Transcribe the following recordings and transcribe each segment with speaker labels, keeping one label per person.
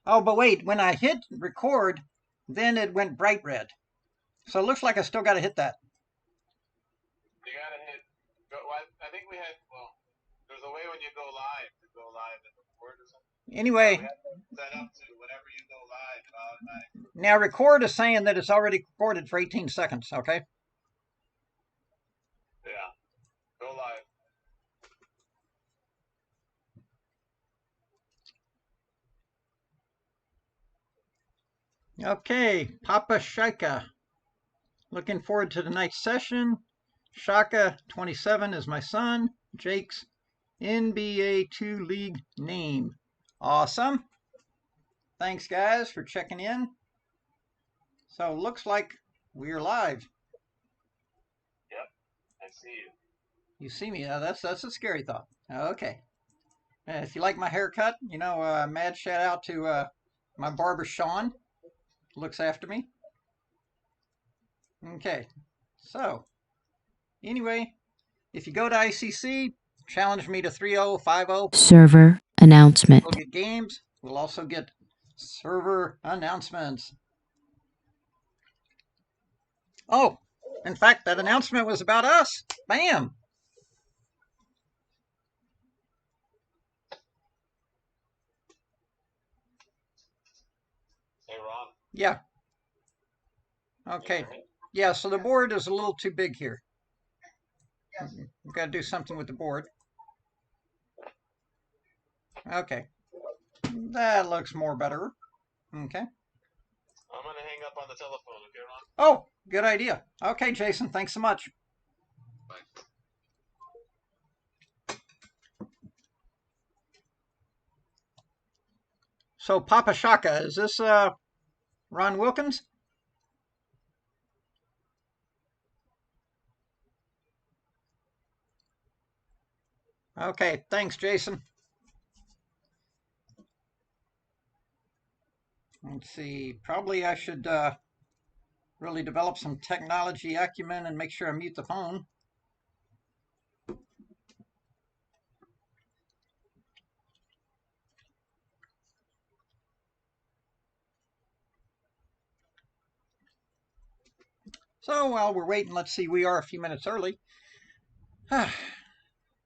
Speaker 1: Oh, but wait, when I hit record, then it went bright red. So it looks like I still got to hit that.
Speaker 2: You gotta hit. Well, I think we had. Well, there's a way when you go live to go live in the board or something.
Speaker 1: Anyway,
Speaker 2: we have to set up to whenever you go live, it automatically.
Speaker 1: now record is saying that it's already recorded for 18 seconds, okay?
Speaker 2: Yeah. Go live.
Speaker 1: Okay, Papa Shika. Looking forward to tonight's session. Shaka 27 is my son. Jake's NBA 2 League name. Awesome. Thanks, guys, for checking in. So, looks like we're live.
Speaker 2: Yep. I see you.
Speaker 1: You see me. That's a scary thought. Okay. If you like my haircut, mad shout out to my barber, Sean. Looks after me. Okay. So, anyway, if you go to ICC, challenge me to 3-0, 5-0.
Speaker 3: Server announcement.
Speaker 1: We'll get games. We'll also get server announcements. Oh, in fact, that announcement was about us. Bam.
Speaker 2: Hey, Ron.
Speaker 1: Yeah. Okay. Yeah, so the board is a little too big here. We've got to do something with the board. Okay. That looks more better. Okay.
Speaker 2: I'm gonna hang up on the telephone. Okay, Ron.
Speaker 1: Oh, good idea. Okay, Jason, thanks so much.
Speaker 2: Bye.
Speaker 1: So, Papa Shaka, is this Ron Wilkins? Okay, thanks, Jason. Let's see. Probably I should really develop some technology acumen and make sure I mute the phone. So while we're waiting, let's see. We are a few minutes early. I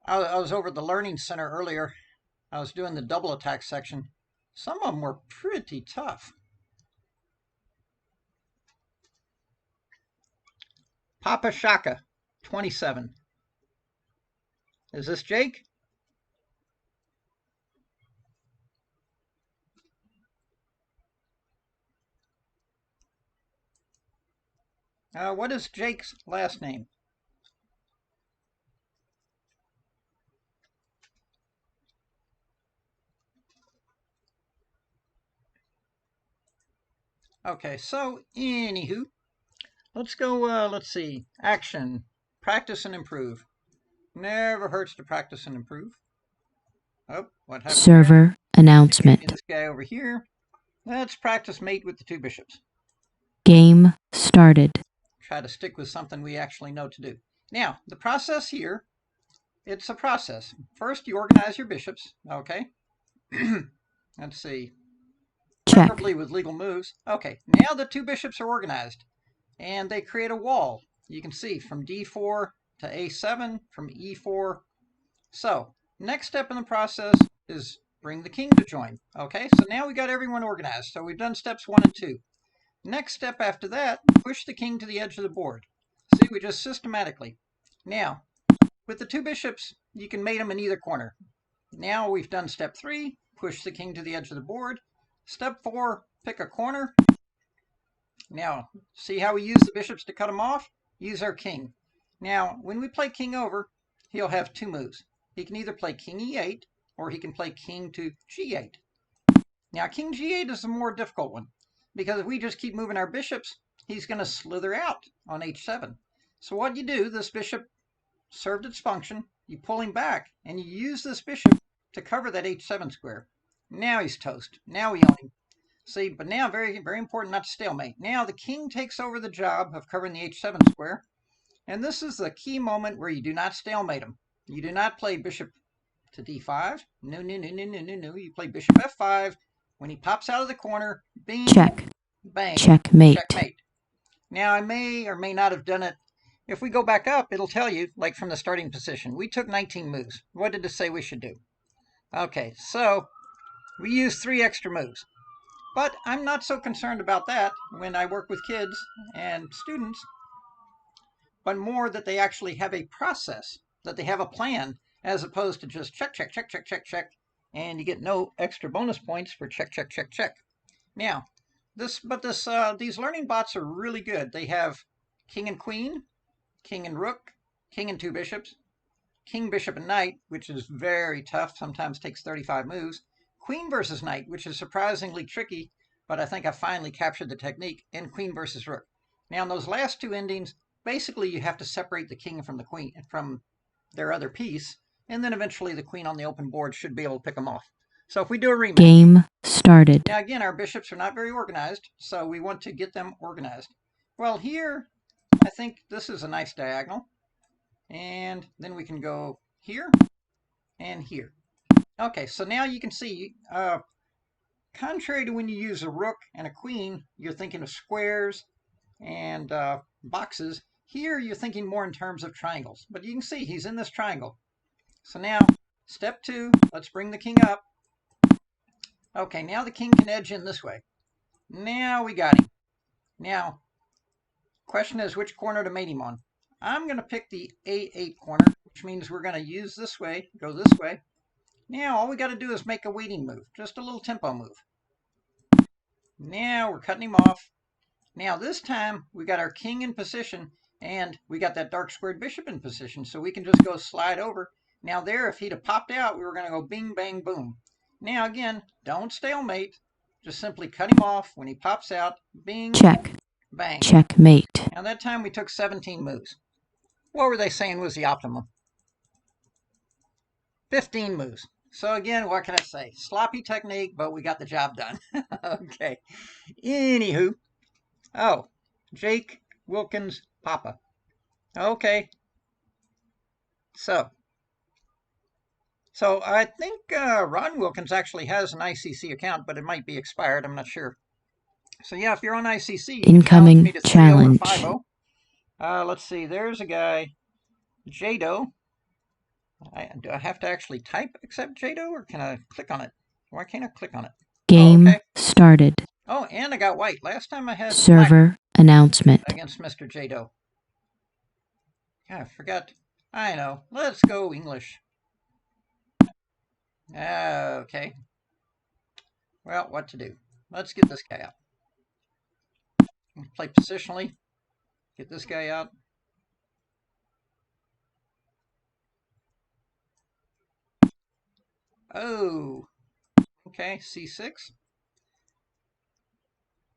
Speaker 1: was over at the Learning Center earlier. I was doing the double attack section. Some of them were pretty tough. Papa Shaka, 27. Is this Jake? What is Jake's last name? Okay, so anywho, let's go, let's see. Action, practice and improve. Never hurts to practice and improve. Oh, what happened?
Speaker 3: Server announcement.
Speaker 1: This guy over here. Let's practice mate with the two bishops.
Speaker 3: Game started.
Speaker 1: Try to stick with something we actually know to do. Now, the process here, it's a process. First, you organize your bishops, okay? Let's see.
Speaker 3: Check.
Speaker 1: Preferably with legal moves. Okay, now the two bishops are organized, and they create a wall. You can see from d4 to a7, from e4. So, next step in the process is bring the king to join. Okay, so now we got everyone organized. So we've done steps 1 and 2. Next step after that, push the king to the edge of the board. See, we just systematically. Now, with the two bishops, you can mate them in either corner. Now we've done step 3, push the king to the edge of the board. Step 4, pick a corner. Now, see how we use the bishops to cut them off? Use our king. Now, when we play king over, he'll have two moves. He can either play king e8, or he can play king to g8. Now, king g8 is a more difficult one, because if we just keep moving our bishops, he's going to slither out on h7. So what you do, this bishop served its function, you pull him back, and you use this bishop to cover that h7 square. Now he's toast. Now we own him. See, but now very, very important not to stalemate. Now the king takes over the job of covering the h7 square, and this is the key moment where you do not stalemate him. You do not play bishop to d5. No, no, no, no, no, no, no. You play bishop f5, When he pops out of the corner, bing,
Speaker 3: check,
Speaker 1: bang,
Speaker 3: checkmate,
Speaker 1: checkmate. Now, I may or may not have done it. If we go back up, it'll tell you, like from the starting position. We took 19 moves. What did it say we should do? Okay, so we used 3 extra moves. But I'm not so concerned about that when I work with kids and students, but more that they actually have a process, that they have a plan, as opposed to just check, check, check, check, check, check, and you get no extra bonus points for check, check, check, check. Now, these learning bots are really good. They have king and queen, king and rook, king and 2 bishops, king, bishop, and knight, which is very tough, sometimes takes 35 moves, queen versus knight, which is surprisingly tricky, but I think I finally captured the technique, and queen versus rook. Now, in those last 2 endings, basically you have to separate the king from the queen, from their other piece, and then eventually the queen on the open board should be able to pick them off. So if we do a rematch.
Speaker 3: Game started.
Speaker 1: Now again, our bishops are not very organized, so we want to get them organized. Well, here, I think this is a nice diagonal. And then we can go here and here. Okay, so now you can see, contrary to when you use a rook and a queen, you're thinking of squares and boxes. Here, you're thinking more in terms of triangles. But you can see he's in this triangle. So now, step 2, let's bring the king up. Okay, now the king can edge in this way. Now we got him. Now, question is which corner to mate him on. I'm going to pick the A8 corner, which means we're going to use this way, go this way. Now, all we got to do is make a waiting move, just a little tempo move. Now, we're cutting him off. Now, this time, we got our king in position, and we got that dark squared bishop in position, so we can just go slide over. Now, there, if he'd have popped out, we were going to go bing, bang, boom. Now, again, don't stalemate. Just simply cut him off. When he pops out, bing,
Speaker 3: check,
Speaker 1: bang.
Speaker 3: Checkmate.
Speaker 1: Now, that time, we took 17 moves. What were they saying was the optimum? 15 moves. So again, what can I say? Sloppy technique, but we got the job done. Okay. Anywho. Oh, Jake Wilkins Papa. Okay. So I think Ron Wilkins actually has an ICC account, but it might be expired. I'm not sure. So yeah, if you're on ICC,
Speaker 3: Incoming
Speaker 1: to
Speaker 3: challenge.
Speaker 1: 3-0 or 5-0. Let's see. There's a guy, Jado. Do I have to actually type accept Jado, or can I click on it? Why can't I click on it?
Speaker 3: Game
Speaker 1: okay.
Speaker 3: started.
Speaker 1: Oh, and I got white. Last time I had
Speaker 3: Server announcement.
Speaker 1: against Mr. Jado. Yeah, I forgot. I know. Let's go English. Okay. Well, what to do? Let's get this guy out. Play positionally. Get this guy out. Oh. Okay, C6.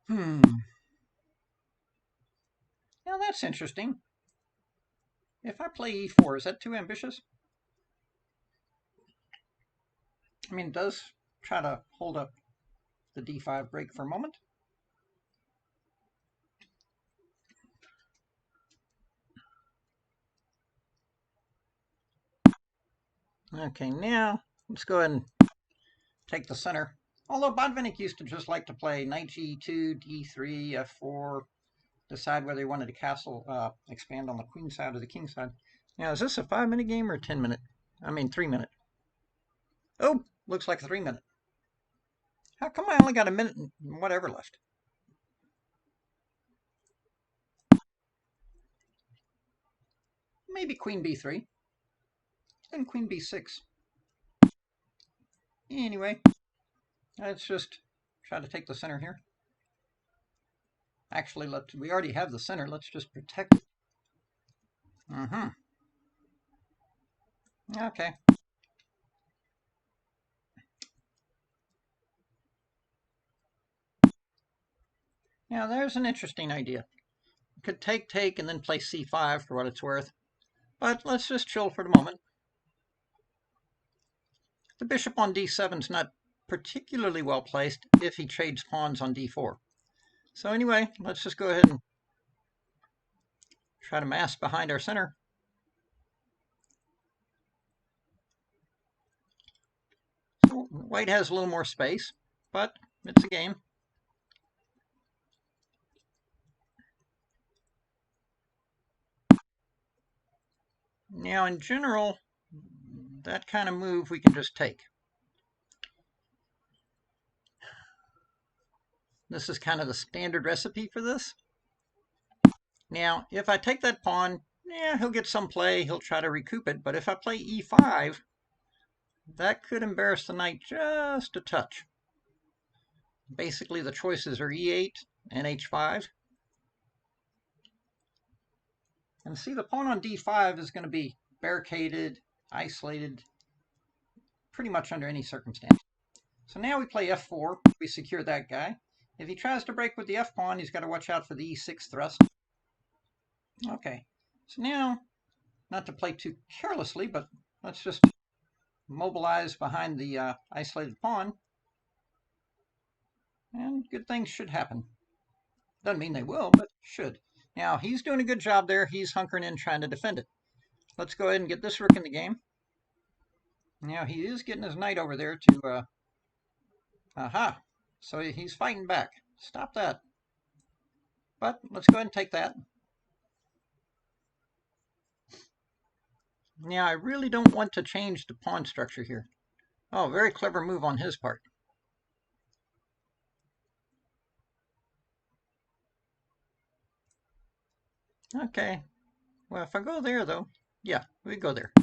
Speaker 1: Now that's interesting. If I play E4, is that too ambitious? I mean, it does try to hold up the D5 break for a moment. Okay, now let's go ahead and take the center. Although Botvinnik used to just like to play knight G2, D3, F4, decide whether he wanted to castle, expand on the queen side or the king side. Now, is this a 5-minute game or a 10-minute? I mean, 3-minute. Oh, looks like a 3-minute. How come I only got a minute and whatever left? Maybe queen B3. Then queen B6. Anyway, let's just try to take the center here. Actually, we already have the center. Let's just protect it. Okay. Now, there's an interesting idea. We could take, and then play C5 for what it's worth. But let's just chill for the moment. The bishop on D7 is not particularly well placed if he trades pawns on D4. So anyway, let's just go ahead and try to mask behind our center. So white has a little more space, but It's a game. Now, in general, that kind of move we can just take. This is kind of the standard recipe for this. Now, if I take that pawn, yeah, he'll get some play. He'll try to recoup it. But if I play e5, that could embarrass the knight just a touch. Basically, the choices are e8 and h5. And see, the pawn on d5 is going to be barricaded, isolated, pretty much under any circumstance. So now we play f4. We secure that guy. If he tries to break with the f-pawn, he's got to watch out for the e6 thrust. Okay, so now, not to play too carelessly, but let's just mobilize behind the isolated pawn. And good things should happen. Doesn't mean they will, but should. Now, he's doing a good job there. He's hunkering in trying to defend it. Let's go ahead and get this rook in the game. Now, he is getting his knight over there to... aha! So he's fighting back. Stop that. But let's go ahead and take that. Now, I really don't want to change the pawn structure here. Oh, very clever move on his part. Okay. Well, if I go there, though, yeah, we go there.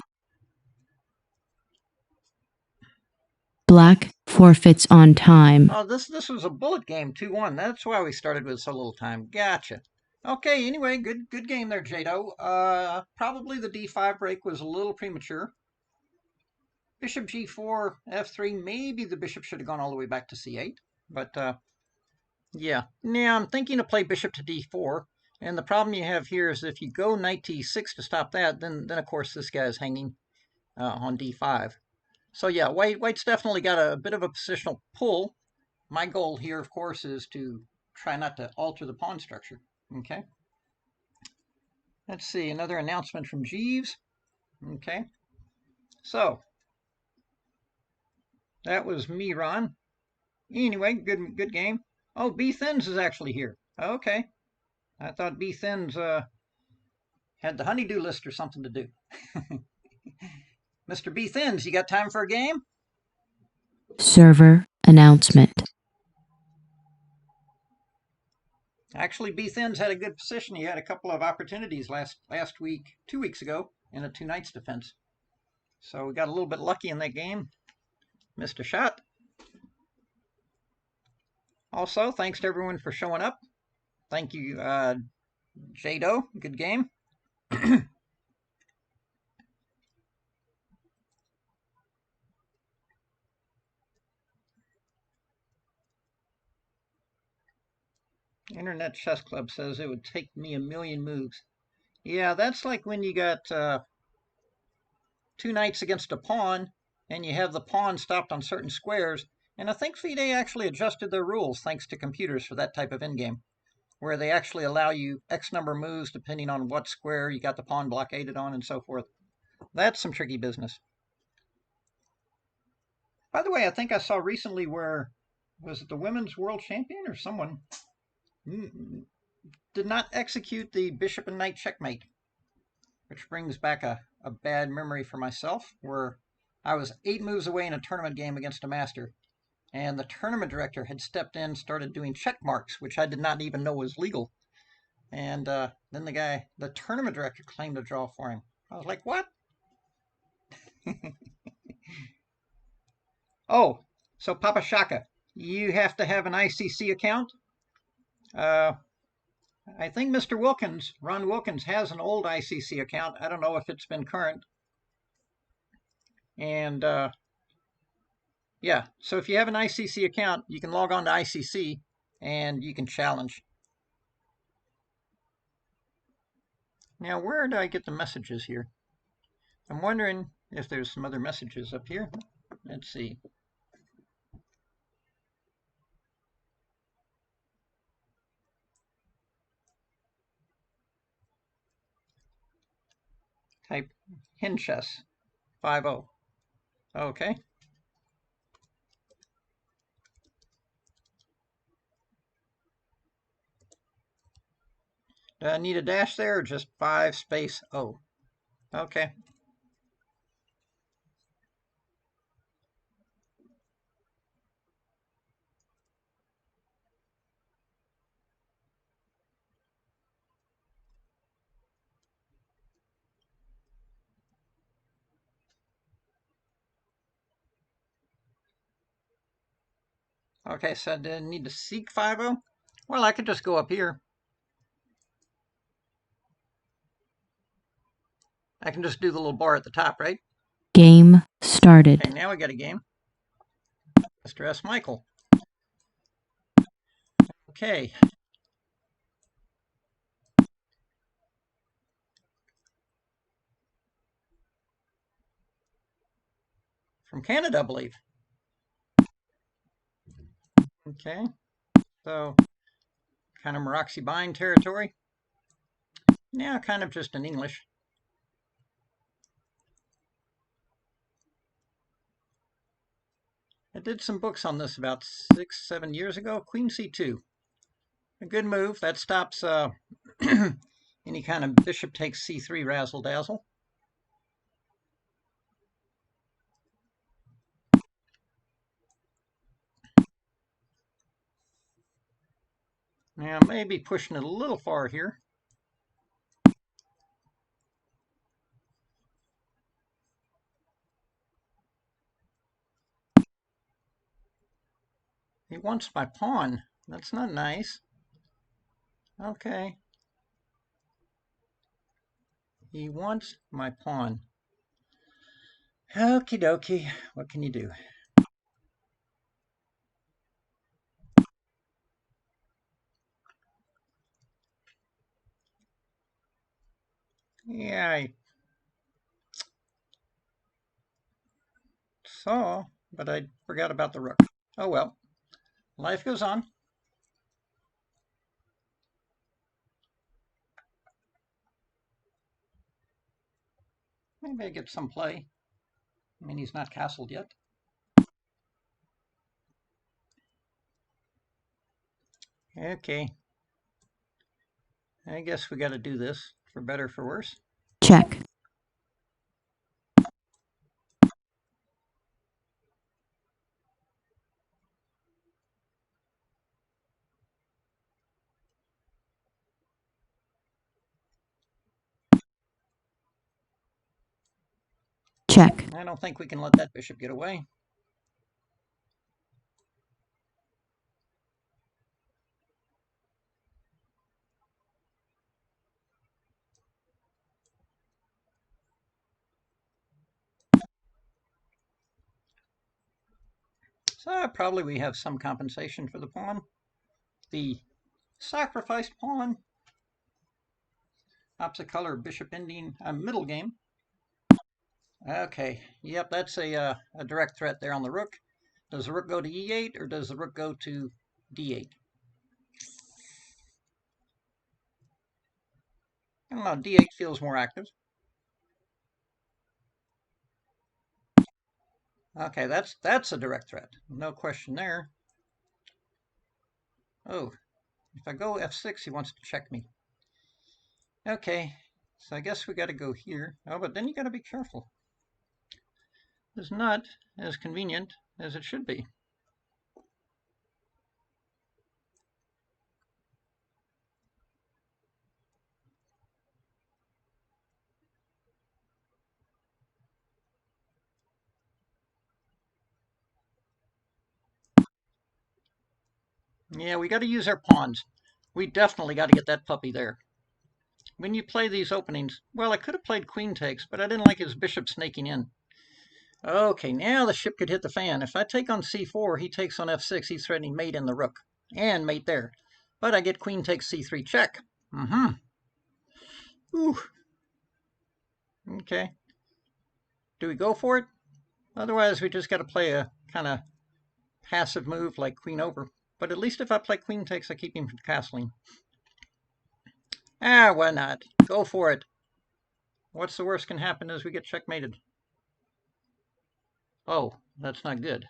Speaker 3: Black forfeits on time.
Speaker 1: Oh, this was a bullet game, 2-1. That's why we started with so little time. Gotcha. Okay, anyway, good game there, Jado. Probably the d5 break was a little premature. Bishop g4, f3, maybe the bishop should have gone all the way back to c8. But, yeah. Now, I'm thinking to play bishop to d4. And the problem you have here is if you go knight to e6 to stop that, then of course, this guy is hanging on d5. So, yeah, White's definitely got a bit of a positional pull. My goal here, of course, is to try not to alter the pawn structure. Okay. Let's see, another announcement from Jeeves. Okay. So, that was me, Ron. Anyway, good game. Oh, B Thins is actually here. Okay. I thought B Thins had the honeydew list or something to do. Mr. B Thins, you got time for a game?
Speaker 3: Server announcement.
Speaker 1: Actually, B Thins had a good position. He had a couple of opportunities last week, 2 weeks ago, in a 2 knights defense. So we got a little bit lucky in that game. Missed a shot. Also, thanks to everyone for showing up. Thank you, Jado. Good game. Internet Chess Club says it would take me a million moves. Yeah, that's like when you got 2 knights against a pawn, and you have the pawn stopped on certain squares. And I think FIDE actually adjusted their rules thanks to computers for that type of endgame, where they actually allow you X number of moves depending on what square you got the pawn blockaded on and so forth. That's some tricky business. By the way, I think I saw recently where, was it the women's world champion or someone, did not execute the bishop and knight checkmate, which brings back a bad memory for myself, where I was 8 moves away in a tournament game against a master, and the tournament director had stepped in, started doing check marks, which I did not even know was legal. And then the tournament director claimed a draw for him. I was like, what? Oh, so Papa Shaka, you have to have an ICC account? I think Mr. Wilkins, Ron Wilkins, has an old ICC account. I don't know if it's been current. And yeah, so if you have an ICC account, you can log on to ICC and you can challenge. Now, where did I get the messages here? I'm wondering if there's some other messages up here. Let's see. Type HenChess 50. Okay. Do I need a dash there or just 5 space O? Okay. Okay, so I didn't need to seek 5-0. Well, I could just go up here. I can just do the little bar at the top, right?
Speaker 3: Game started.
Speaker 1: Okay, now we got a game. Mr. S. Michael. Okay. From Canada, I believe. Okay. So, kind of Maroxy Bind territory. Now, kind of just in English. I did some books on this about 6, 7 years ago. Queen C2. A good move. That stops any kind of bishop takes C3 razzle dazzle. Now, maybe pushing it a little far here. He wants my pawn. That's not nice. Okay. He wants my pawn. Okie dokie. What can you do? Yeah, I saw, but I forgot about the rook. Oh well. Life goes on. Maybe I get some play. I mean, he's not castled yet. Okay. I guess we got to do this, for better or for worse.
Speaker 3: Check. Check.
Speaker 1: I don't think we can let that bishop get away. So probably we have some compensation for the pawn. The sacrificed pawn. Opposite color, bishop ending, middle game. Okay, yep, that's a direct threat there on the rook. Does the rook go to e8 or does the rook go to d8? I don't know, d8 feels more active. Okay, that's a direct threat. No question there. Oh, if I go f6, he wants to check me. Okay, so I guess we got to go here. Oh, but then you got to be careful. It's not as convenient as it should be. Yeah, we got to use our pawns. We definitely got to get that puppy there. When you play these openings, well, I could have played queen takes, but I didn't like his bishop snaking in. Okay, now the ship could hit the fan. If I take on c4, he takes on f6. He's threatening mate in the rook. And mate there. But I get queen takes c3 check. Ooh. Okay. Do we go for it? Otherwise, we just got to play a kind of passive move like queen over. But at least if I play queen takes, I keep him from castling. Ah, why not? Go for it. What's the worst can happen is we get checkmated. Oh, that's not good.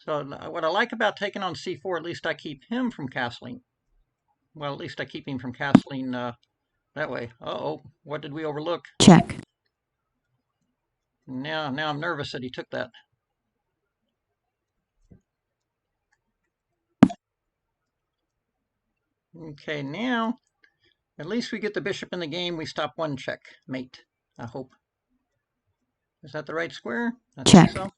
Speaker 1: So what I like about taking on c4, at least I keep him from castling. Well, at least I keep him from castling that way. Uh-oh, what did we overlook?
Speaker 3: Check.
Speaker 1: Now I'm nervous that he took that. Okay, now at least we get the bishop in the game. We stop one checkmate, I hope. Is that the right square? I
Speaker 3: Check.
Speaker 1: think so.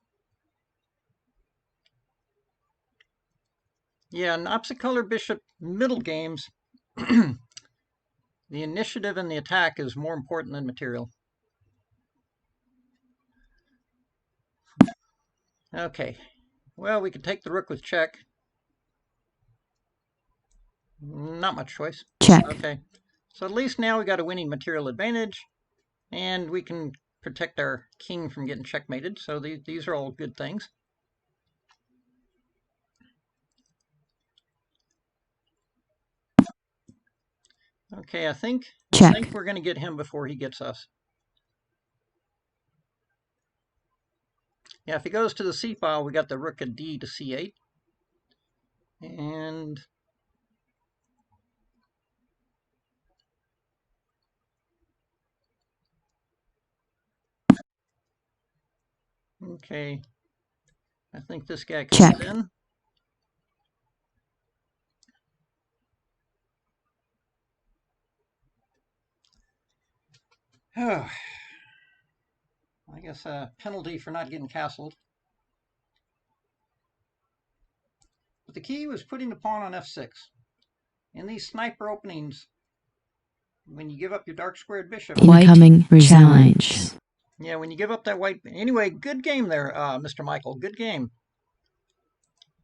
Speaker 1: Yeah, in opposite color bishop middle games, the initiative and the attack is more important than material. Okay, well, we could take the rook with check. Not much choice.
Speaker 3: Check.
Speaker 1: Okay, so at least now we got a winning material advantage, and we can protect our king from getting checkmated. So these are all good things. Okay, I think we're going to get him before he gets us. Yeah, if he goes to the c file, we got the rook at d to c8. And okay, I think this guy comes in. Oh, I guess a penalty for not getting castled. But the key was putting the pawn on f6. In these sniper openings, when you give up your dark squared bishop.
Speaker 3: Incoming challenge.
Speaker 1: Yeah, when you give up that white. Anyway, good game there, Mr. Michael. Good game.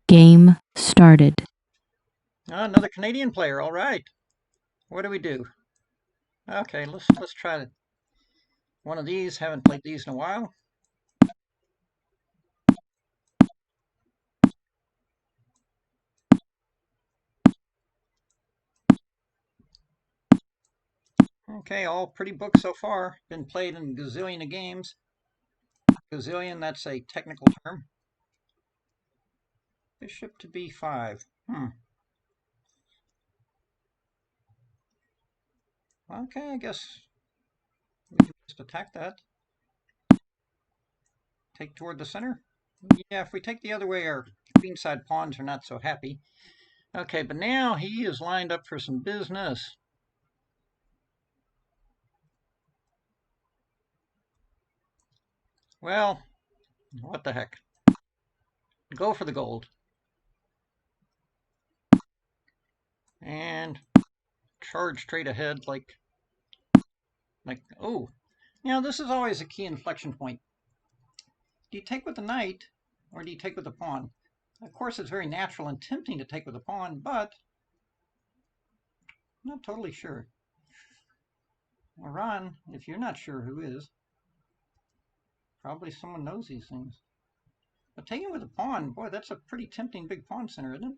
Speaker 3: Game started.
Speaker 1: Another Canadian player. All right. What do we do? Okay, let's try one of these. Haven't played these in a while. Okay, all pretty books so far. Been played in a gazillion of games. Gazillion, that's a technical term. Bishop to b5. Okay, I guess we can just attack that. Take toward the center. Yeah, if we take the other way, our queenside pawns are not so happy. Okay, but now he is lined up for some business. Well, what the heck. Go for the gold. And charge straight ahead like, oh. Now this is always a key inflection point. Do you take with the knight, or do you take with the pawn? Of course, it's very natural and tempting to take with the pawn, but I'm not totally sure. Well, Ron, if you're not sure, who is? Probably someone knows these things. But taking with a pawn, boy, that's a pretty tempting big pawn center, isn't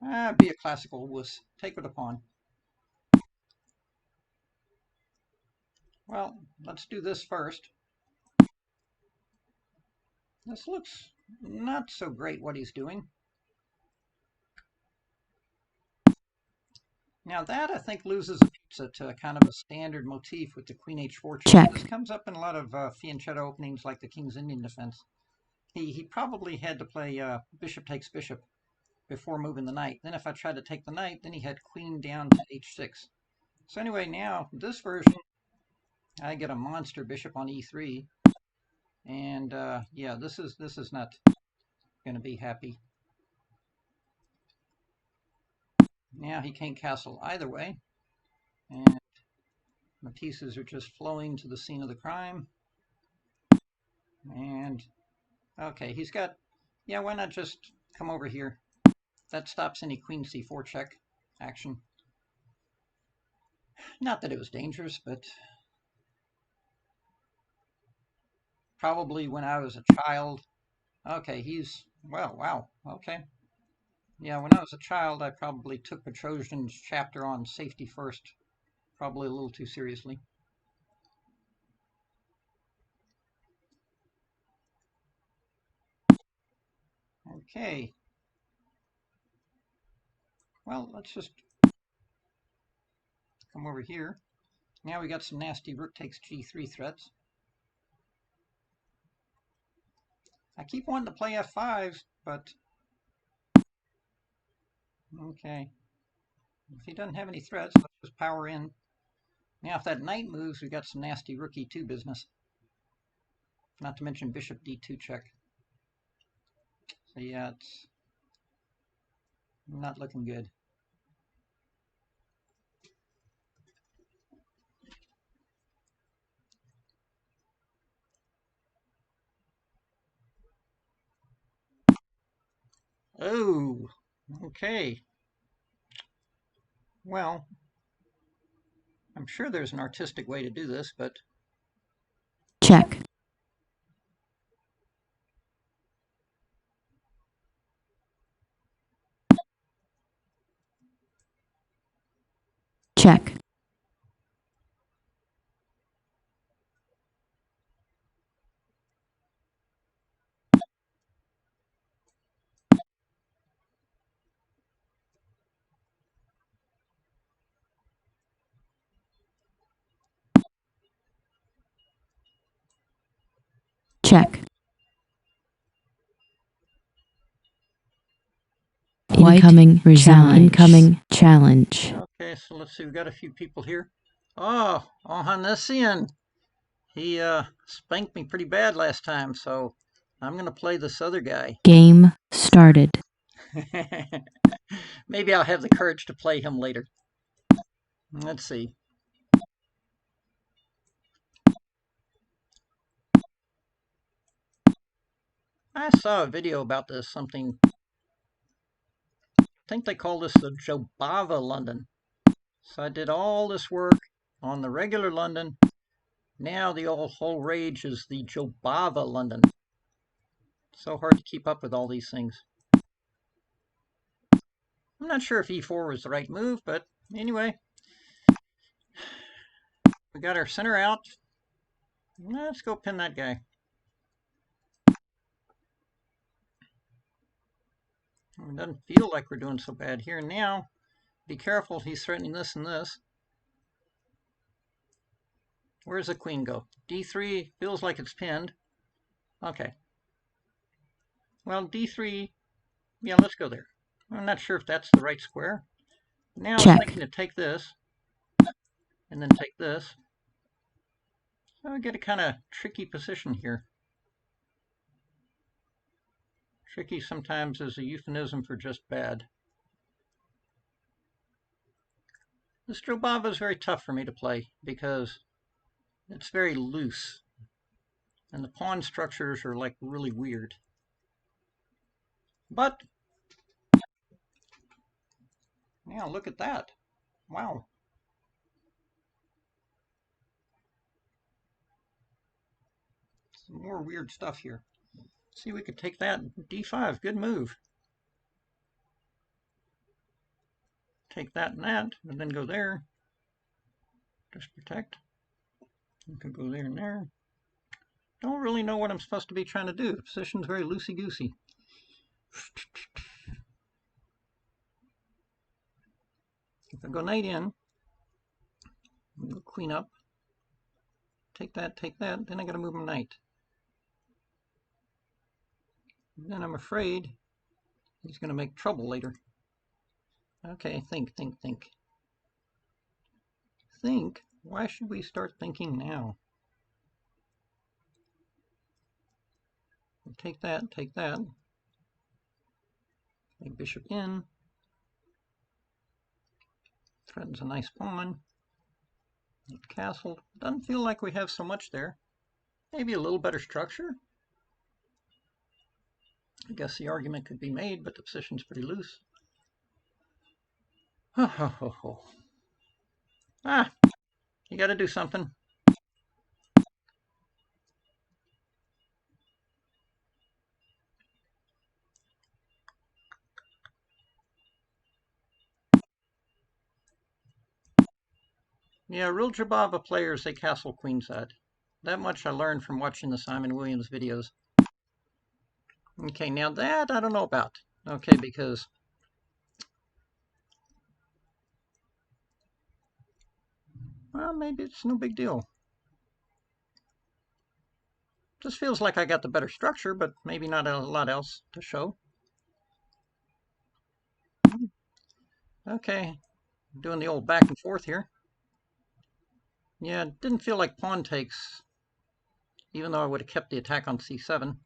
Speaker 1: it? Be a classical wuss. Take with a pawn. Well, let's do this first. This looks not so great what he's doing. Now that, I think, loses a pizza to kind of a standard motif with the queen h4 check. This comes up in a lot of fianchetto openings like the King's Indian defense. He probably had to play bishop takes bishop before moving the knight. Then if I tried to take the knight, then he had queen down to h6. So anyway, now this version, I get a monster bishop on e3. And yeah, this is not going to be happy. Now he can't castle either way. And the pieces are just flowing to the scene of the crime. And okay, he's got, yeah, why not just come over here? That stops any queen c4 check action. Not that it was dangerous, but probably when I was a child. Okay, he's, well, wow, okay. Yeah, when I was a child, I probably took Petrosian's chapter on safety first, probably a little too seriously. Okay. Well, let's just come over here. Now we got some nasty rook takes g3 threats. I keep wanting to play f5s, but okay. If he doesn't have any threats, let's just power in. Now if that knight moves, we got some nasty rook e2 business. Not to mention bishop d2 check. So yeah, it's not looking good. Oh, okay. Well, I'm sure there's an artistic way to do this, but...
Speaker 3: Check. Check. Check. Incoming challenge. Incoming challenge.
Speaker 1: Okay, so let's see. We got a few people here. Oh, Ohanessian. He spanked me pretty bad last time, so I'm going to play this other guy.
Speaker 3: Game started.
Speaker 1: Maybe I'll have the courage to play him later. Let's see. I saw a video about this, something, I think they call this the Jobava London. So I did all this work on the regular London. Now the whole rage is the Jobava London. So hard to keep up with all these things. I'm not sure if e4 was the right move, but anyway. We got our center out. Let's go pin that guy. It doesn't feel like we're doing so bad here. Now, be careful, he's threatening this and this. Where's the queen go? d3 feels like it's pinned. Okay. Well, d3, yeah, let's go there. I'm not sure if that's the right square. Now I'm thinking to take this, and then take this. So I get a kind of tricky position here. Tricky sometimes is a euphemism for just bad. This Jobava is very tough for me to play because it's very loose. And the pawn structures are like really weird. But, yeah, look at that. Wow. Some more weird stuff here. See, we could take that. d5, good move. Take that and then go there. Just protect. You could go there and there. Don't really know what I'm supposed to be trying to do. The position's very loosey-goosey. If I go knight in, go queen up, take that, then I gotta move my knight. And then I'm afraid he's gonna make trouble later. Okay, think. Think? Why should we start thinking now? Take that. Take bishop in. Threatens a nice pawn. Castle. Doesn't feel like we have so much there. Maybe a little better structure. I guess the argument could be made, but the position's pretty loose. Ah, you got to do something. Yeah, real Jobava players, they castle queenside. That much I learned from watching the Simon Williams videos. Okay, now that I don't know about. Okay, because well, maybe it's no big deal. Just feels like I got the better structure, but maybe not a lot else to show. Okay, doing the old back and forth here. Yeah, it didn't feel like pawn takes, even though I would have kept the attack on c7.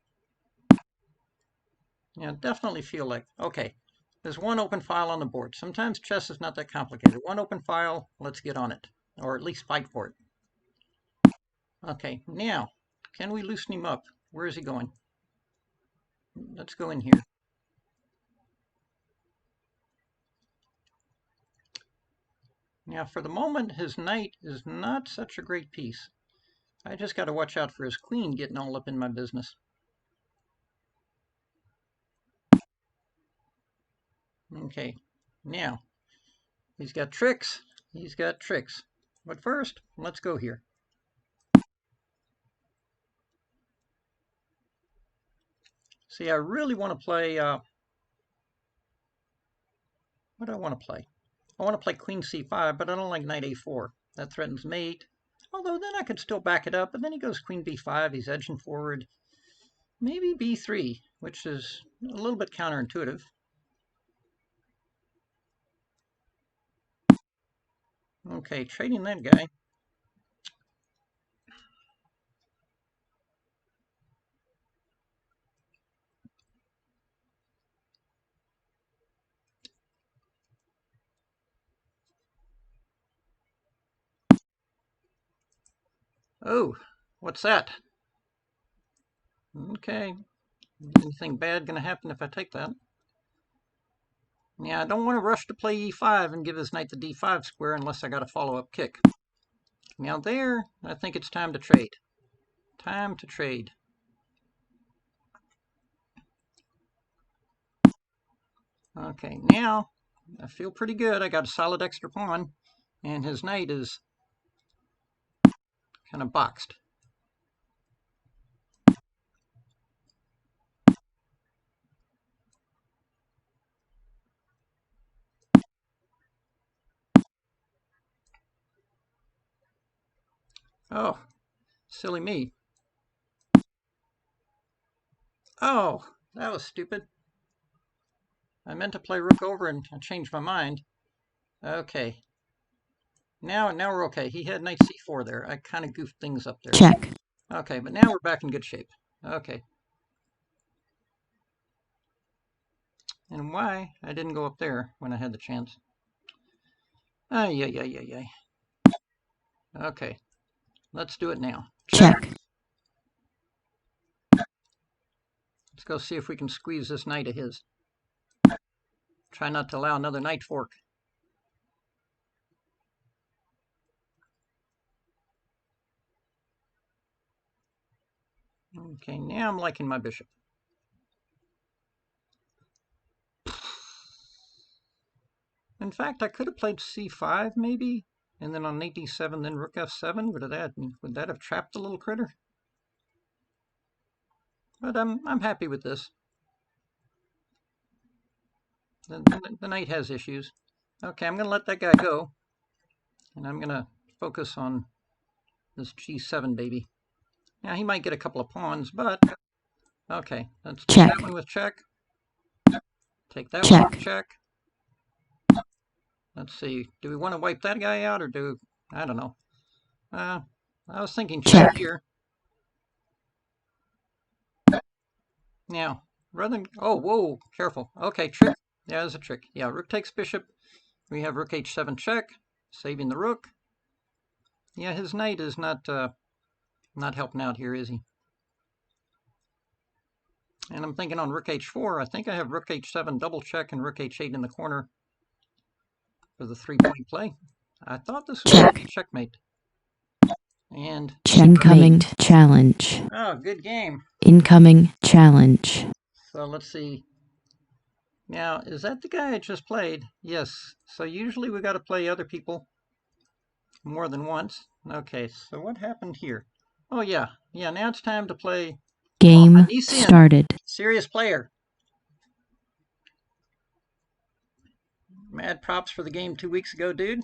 Speaker 1: Yeah, definitely feel like, okay, there's one open file on the board. Sometimes chess is not that complicated. One open file, let's get on it, or at least fight for it. Okay, now, can we loosen him up? Where is he going? Let's go in here. Now, for the moment, his knight is not such a great piece. I just got to watch out for his queen getting all up in my business. Okay, now, he's got tricks. He's got tricks. But first, let's go here. See, I really want to play, what do I want to play? I want to play queen c5, but I don't like knight a4. That threatens mate. Although then I could still back it up, but then he goes queen b5, he's edging forward. Maybe b3, which is a little bit counterintuitive. Okay, trading that guy. Oh, what's that? Okay, anything bad gonna happen if I take that? Yeah, I don't want to rush to play e5 and give his knight the d5 square unless I got a follow-up kick. Now there, I think it's time to trade. Time to trade. Okay, now I feel pretty good. I got a solid extra pawn, and his knight is kind of boxed. Oh, silly me. Oh, that was stupid. I meant to play rook over and I changed my mind. Okay. Now we're okay. He had knight c4 there. I kind of goofed things up there.
Speaker 3: Check.
Speaker 1: Okay, but now we're back in good shape. Okay. And why I didn't go up there when I had the chance. Ay. Okay. Let's do it now.
Speaker 3: Check.
Speaker 1: Let's go see if we can squeeze this knight of his. Try not to allow another knight fork. Okay, now I'm liking my bishop. In fact, I could have played c5 maybe, and then on knight d7, then rook f7. Would that have trapped the little critter? But I'm happy with this. The knight has issues. Okay, I'm going to let that guy go, and I'm going to focus on this g7 baby. Now, he might get a couple of pawns, but okay, let's take that one with check. Take that one with check. Let's see, do we want to wipe that guy out, or I don't know. I was thinking check here. Now, rather than, oh, whoa, careful. Okay, trick. Yeah, there's a trick. Yeah, rook takes bishop. We have rook h7 check, saving the rook. Yeah, his knight is not helping out here, is he? And I'm thinking on rook h4, I think I have rook h7 double check and rook h8 in the corner for the 3-point play. I thought this was checkmate. And
Speaker 3: incoming challenge.
Speaker 1: Oh, good game.
Speaker 3: Incoming challenge.
Speaker 1: So let's see. Now, is that the guy I just played? Yes. So usually we got to play other people more than once. Okay, so what happened here? Oh, yeah. Yeah, now it's time to play
Speaker 3: Game
Speaker 1: Onision.
Speaker 3: started.
Speaker 1: Serious player. Mad props for the game 2 weeks ago, dude.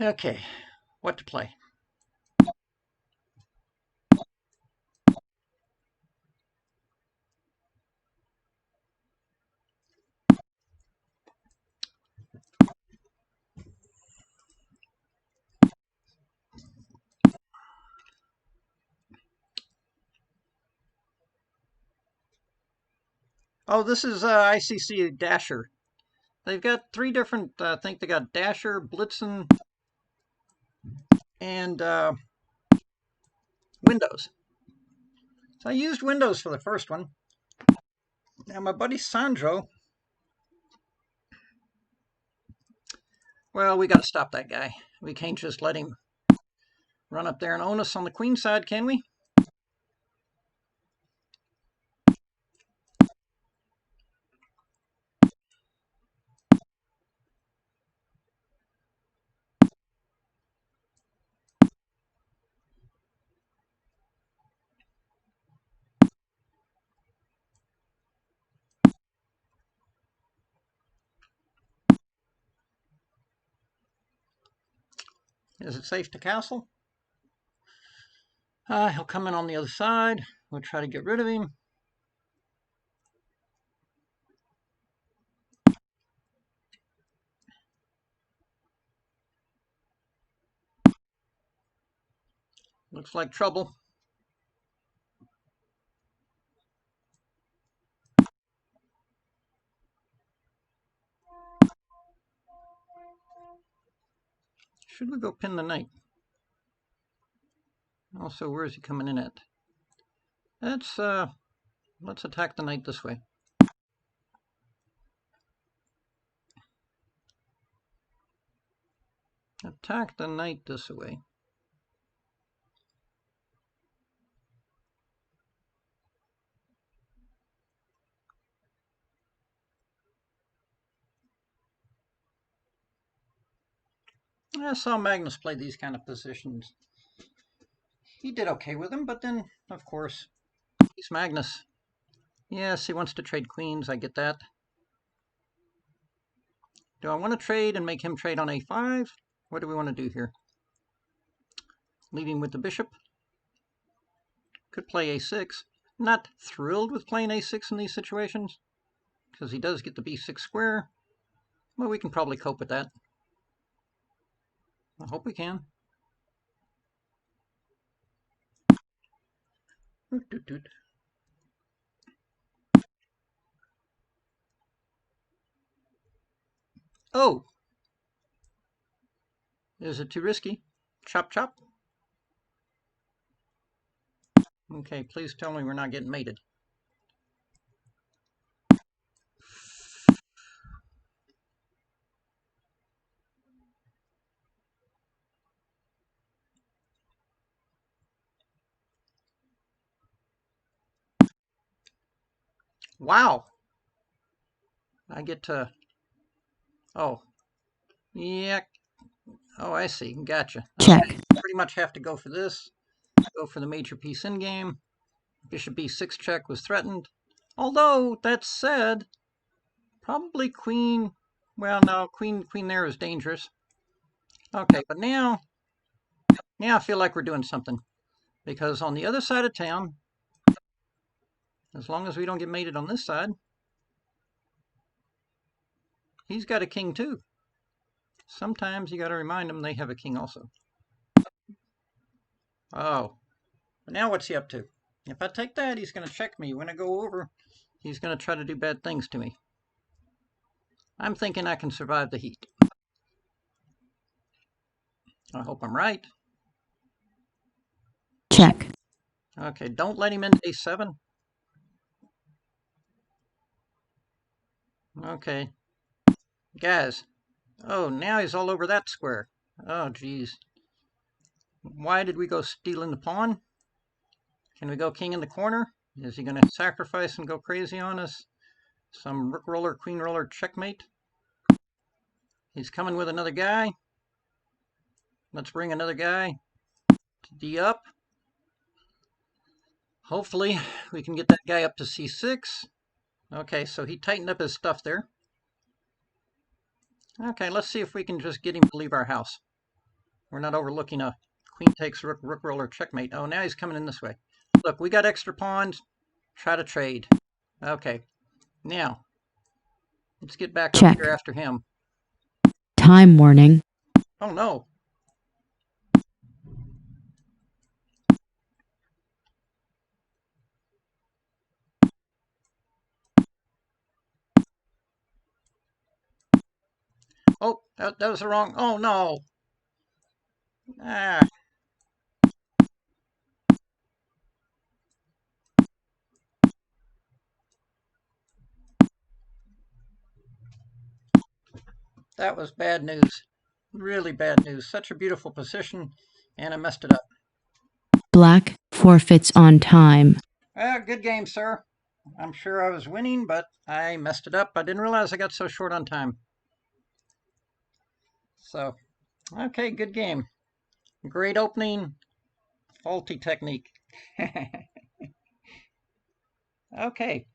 Speaker 1: Okay, what to play? Oh, this is ICC Dasher. They've got 3 different, I think they got Dasher, Blitzen, and Windows. So I used Windows for the first one. Now my buddy Sandro, well, we got to stop that guy. We can't just let him run up there and own us on the queen side, can we? Is it safe to castle? He'll come in on the other side. We'll try to get rid of him. Looks like trouble. Should we go pin the knight? Also, where is he coming in at? Let's attack the knight this way. Attack the knight this way. I saw Magnus play these kind of positions. He did okay with them, but then, of course, he's Magnus. Yes, he wants to trade queens, I get that. Do I want to trade and make him trade on a5? What do we want to do here? Leading with the bishop. Could play a6. Not thrilled with playing a6 in these situations, because he does get the b6 square. Well, we can probably cope with that. I hope we can. Oh! Is it too risky? Chop, chop. Okay, please tell me we're not getting mated. Wow! I get to... Oh. Yeah. Oh, I see. Gotcha.
Speaker 3: Check.
Speaker 1: Okay. Pretty much have to go for this. Go for the major piece in game. Bishop b6 check was threatened. Although, that said, probably queen... Well, no, queen there is dangerous. Okay, but now I feel like we're doing something. Because on the other side of town, as long as we don't get mated on this side, he's got a king too. Sometimes you got to remind them they have a king also. Oh, but now what's he up to? If I take that, he's going to check me. When I go over, he's going to try to do bad things to me. I'm thinking I can survive the heat. I hope I'm right.
Speaker 3: Check.
Speaker 1: Okay, don't let him into a7. Okay. Guys. Oh, now he's all over that square. Oh, geez. Why did we go stealing the pawn? Can we go king in the corner? Is he going to sacrifice and go crazy on us? Some rook roller, queen roller checkmate. He's coming with another guy. Let's bring another guy to D up. Hopefully we can get that guy up to C6. Okay, so he tightened up his stuff there. Okay, let's see if we can just get him to leave our house. We're not overlooking a queen takes rook, rook roller checkmate. Oh, now he's coming in this way. Look, we got extra pawns. Try to trade. Okay, now let's get back
Speaker 3: Check.
Speaker 1: up here after him.
Speaker 3: Time warning.
Speaker 1: Oh no. Oh, that was the wrong. Oh no. Ah. That was bad news. Really bad news. Such a beautiful position, and I messed it up.
Speaker 3: Black forfeits on time.
Speaker 1: Good game, sir. I'm sure I was winning, but I messed it up. I didn't realize I got so short on time. So, okay, good game. Great opening, faulty technique. Okay,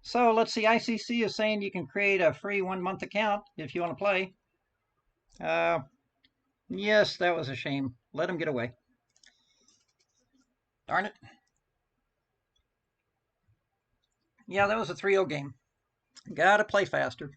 Speaker 1: so let's see. ICC is saying you can create a free 1-month account if you want to play. Yes, that was a shame. Let him get away. Darn it. Yeah, that was a 3-0 game. Gotta play faster.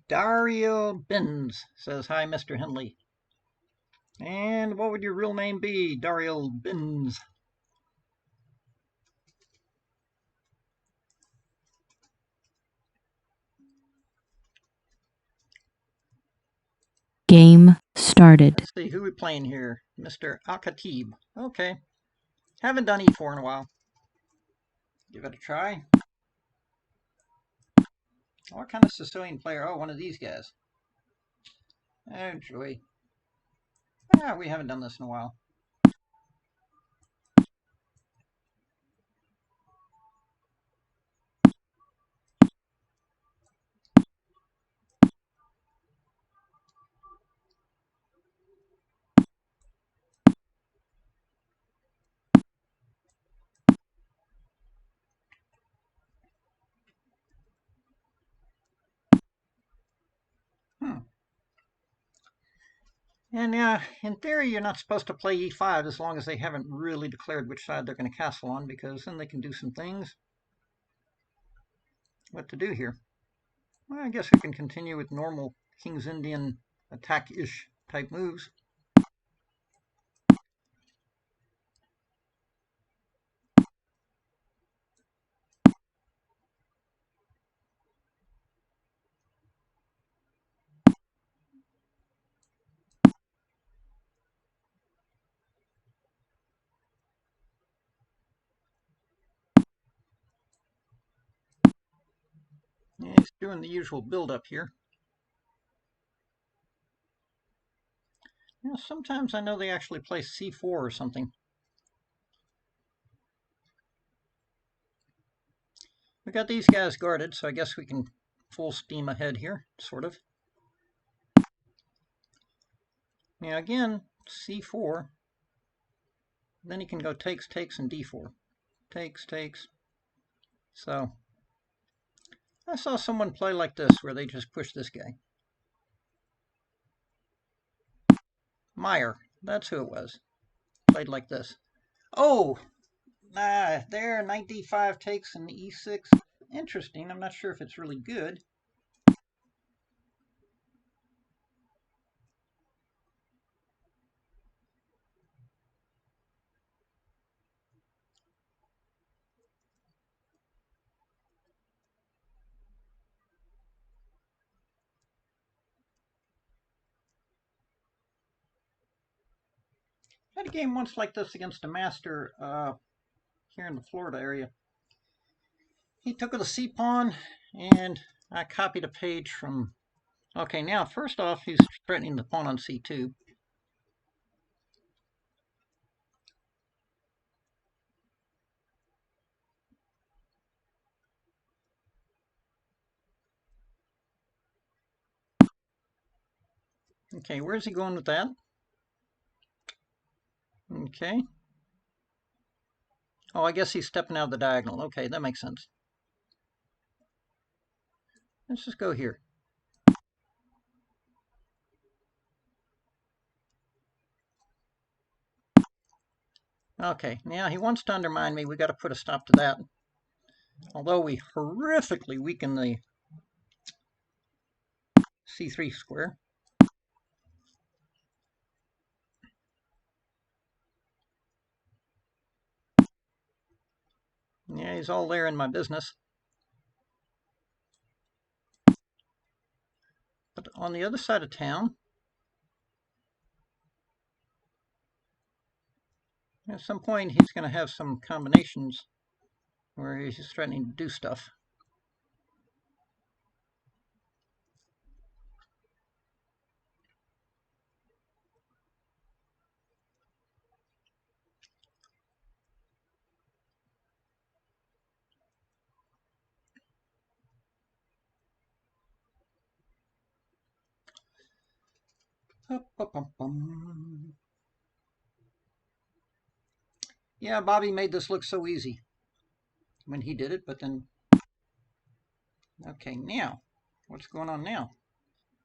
Speaker 1: Dario Benz says, hi, Mr. Henley. And what would your real name be, Dario Benz?
Speaker 3: Game started.
Speaker 1: Let's see, who we playing here? Mr. Akatib. Okay. Haven't done E4 in a while. Give it a try. What kind of Sicilian player? Oh, one of these guys. Oh, joy. Ah, we haven't done this in a while. And in theory, you're not supposed to play E5 as long as they haven't really declared which side they're going to castle on, because then they can do some things. What to do here? Well, I guess we can continue with normal King's Indian attack-ish type moves. Yeah, he's doing the usual build-up here. Sometimes I know they actually play C4 or something. We got these guys guarded, so I guess we can full steam ahead here, sort of. Now again, C4. Then he can go takes, takes, and D4. Takes, takes. So I saw someone play like this, where they just push this guy. Meyer, that's who it was. Played like this. Oh, there, knight D5 takes and E6. Interesting. I'm not sure if it's really good. had a game once like this against a master here in the Florida area. He took the C pawn, and I copied a page from. Okay, now first off, he's threatening the pawn on C2. Okay, where's he going with that? Okay. Oh, I guess he's stepping out of the diagonal. Okay, that makes sense. Let's just go here. Okay, now he wants to undermine me. We got to put a stop to that. Although we horrifically weaken the C3 square. Yeah, he's all there in my business. But on the other side of town, at some point he's going to have some combinations where he's threatening to do stuff. Yeah, Bobby made this look so easy when he did it, but then... Okay, now, what's going on now?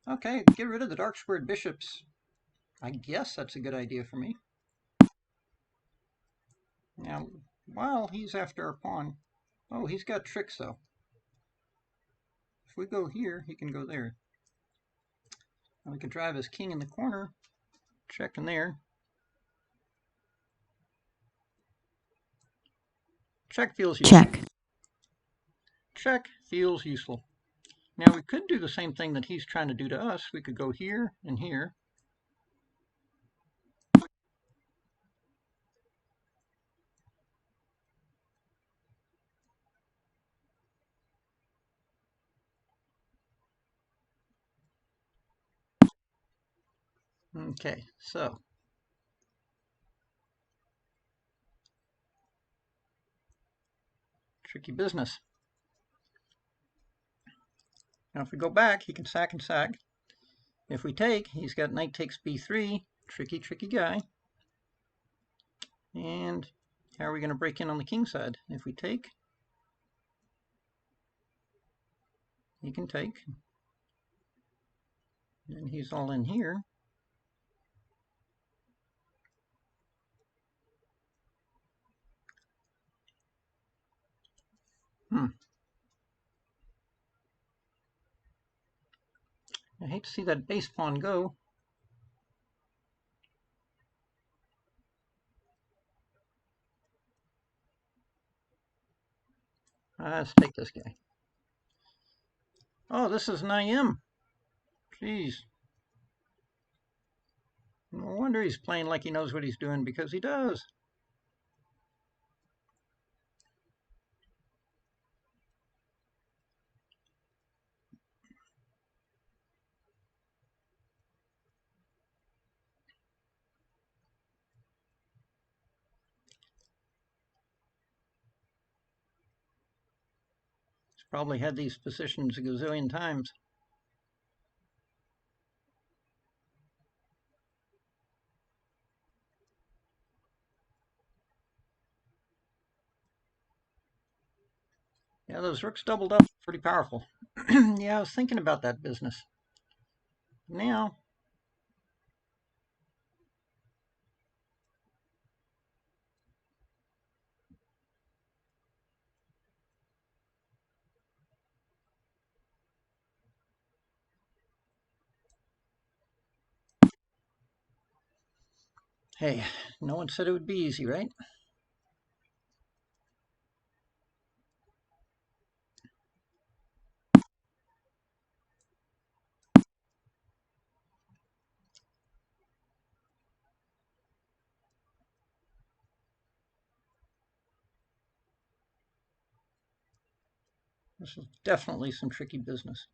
Speaker 1: Okay, get rid of the dark squared bishops. I guess that's a good idea for me. Now, while he's after our pawn... Oh, he's got tricks, though. If we go here, he can go there. And we can drive his king in the corner, check in there. Check feels useful.
Speaker 3: Check.
Speaker 1: Check feels useful. Now we could do the same thing that he's trying to do to us. We could go here and here. Okay, so tricky business. Now if we go back, he can sack and sack. If we take, he's got knight takes b3. Tricky, tricky guy. And how are we going to break in on the king side? If we take, he can take. And he's all in here. I hate to see that base pawn go. Let's take this guy. Oh, this is an IM. Jeez. No wonder he's playing like he knows what he's doing, because he does. He's probably had these positions a gazillion times. Yeah, those rooks doubled up, pretty powerful. Yeah, I was thinking about that business. Now, hey, no one said it would be easy, right? This is definitely some tricky business.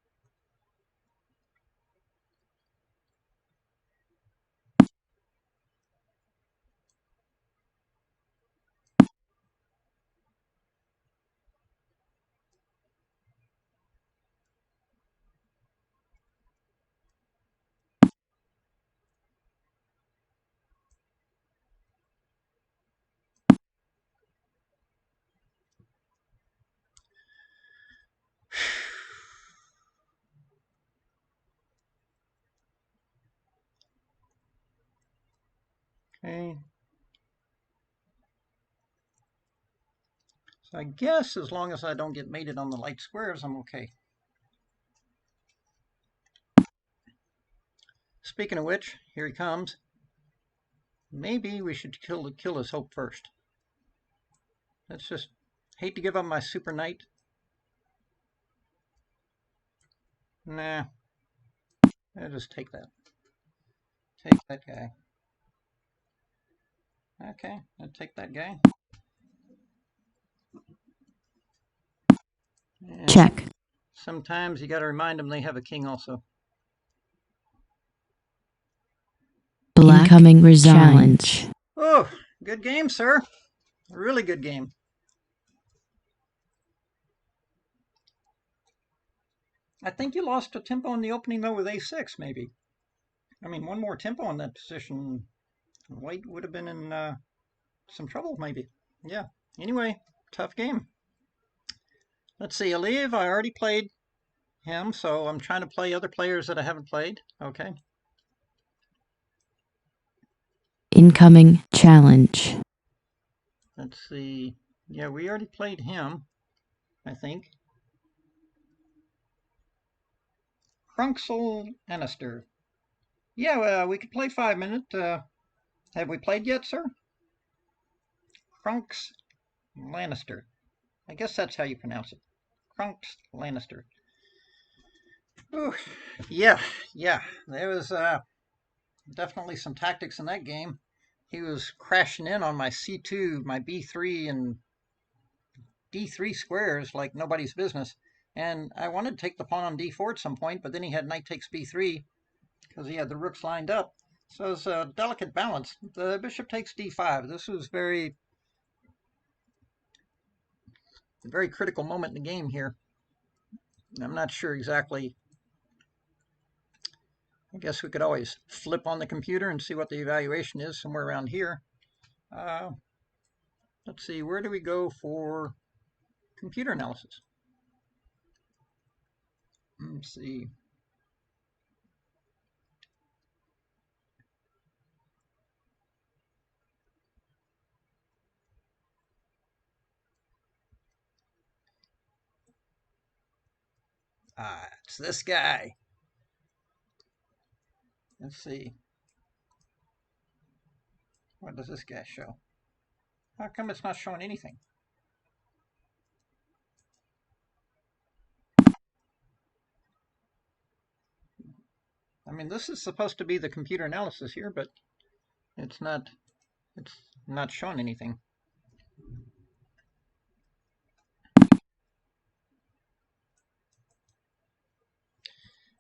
Speaker 1: Okay. So I guess as long as I don't get mated on the light squares, I'm okay. Speaking of which, here he comes. Maybe we should kill his hope first. Let's just hate to give up my super knight. Nah, I'll just take that. Take that guy. Okay, I'll take that guy. And
Speaker 3: Check.
Speaker 1: sometimes you got to remind them they have a king also.
Speaker 3: Black incoming challenge.
Speaker 1: Oh, good game, sir. A really good game. I think you lost a tempo in the opening, though, with a6, maybe. I mean, one more tempo in that position, White would have been in some trouble, maybe. Yeah. Anyway, tough game. Let's see, Aliyev, I already played him, so I'm trying to play other players that I haven't played. Okay.
Speaker 3: Incoming challenge.
Speaker 1: Let's see. Yeah, we already played him, I think. Krunksel Annister. Yeah, we could play 5 minutes. Have we played yet, sir? Krunks Lannister. I guess that's how you pronounce it. Krunks Lannister. Ooh, yeah. There was definitely some tactics in that game. He was crashing in on my c2, my b3, and d3 squares like nobody's business. And I wanted to take the pawn on d4 at some point, but then he had knight takes b3 because he had the rooks lined up. So it's a delicate balance. The bishop takes d5. This was a very critical moment in the game here. I'm not sure exactly. I guess we could always flip on the computer and see what the evaluation is somewhere around here. Let's see, where do we go for computer analysis? Let's see. It's this guy. Let's see. What does this guy show? How come it's not showing anything? I mean, this is supposed to be the computer analysis here, but it's not showing anything.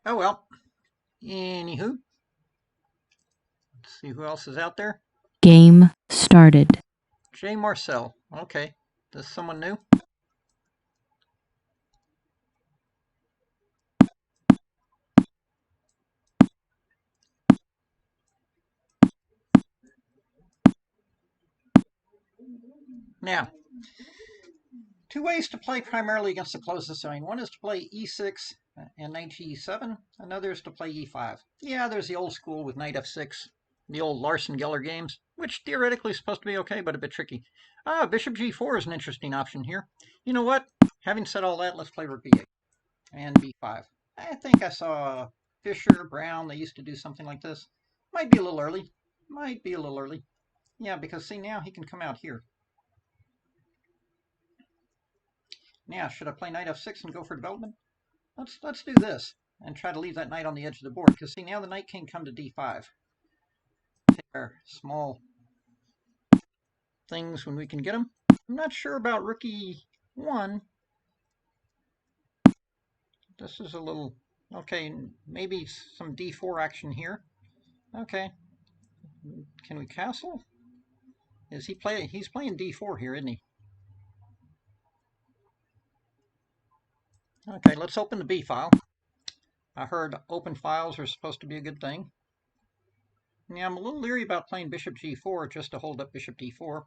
Speaker 1: Oh well. Anywho. Let's see who else is out there.
Speaker 3: Game started.
Speaker 1: Jay Marcel. Okay. This is someone new? Now, two ways to play primarily against the closest zone. One is to play e6 and knight e7. Another is to play e5. Yeah, there's the old school with knight f6, the old Larson-Geller games, which theoretically is supposed to be okay, but a bit tricky. Bishop g4 is an interesting option here. You know what? Having said all that, let's play rook b8 and b5. I think I saw Fisher, Brown, they used to do something like this. Might be a little early. Yeah, because see, now he can come out here. Now, should I play knight f6 and go for development? Let's do this and try to leave that knight on the edge of the board, because see, now the knight can come to d5. Take our small things when we can get them. I'm not sure about rook e1. This is a little... Okay, maybe some d4 action here. Okay. Can we castle? Is he playing? He's playing d4 here, isn't he? Okay, let's open the B file. I heard open files are supposed to be a good thing. Yeah, I'm a little leery about playing bishop g4 just to hold up bishop d4.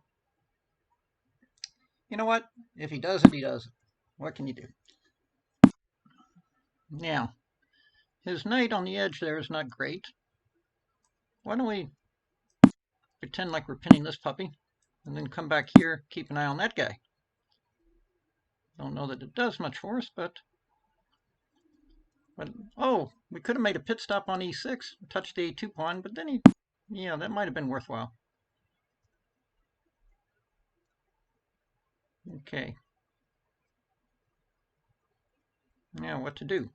Speaker 1: You know what? If he does it, he does it. What can you do? Now, his knight on the edge there is not great. Why don't we pretend like we're pinning this puppy and then come back here, keep an eye on that guy. Don't know that it does much for us, but oh, we could have made a pit stop on e6, touched the a2 pawn, but then yeah, that might have been worthwhile. Okay. Now what to do?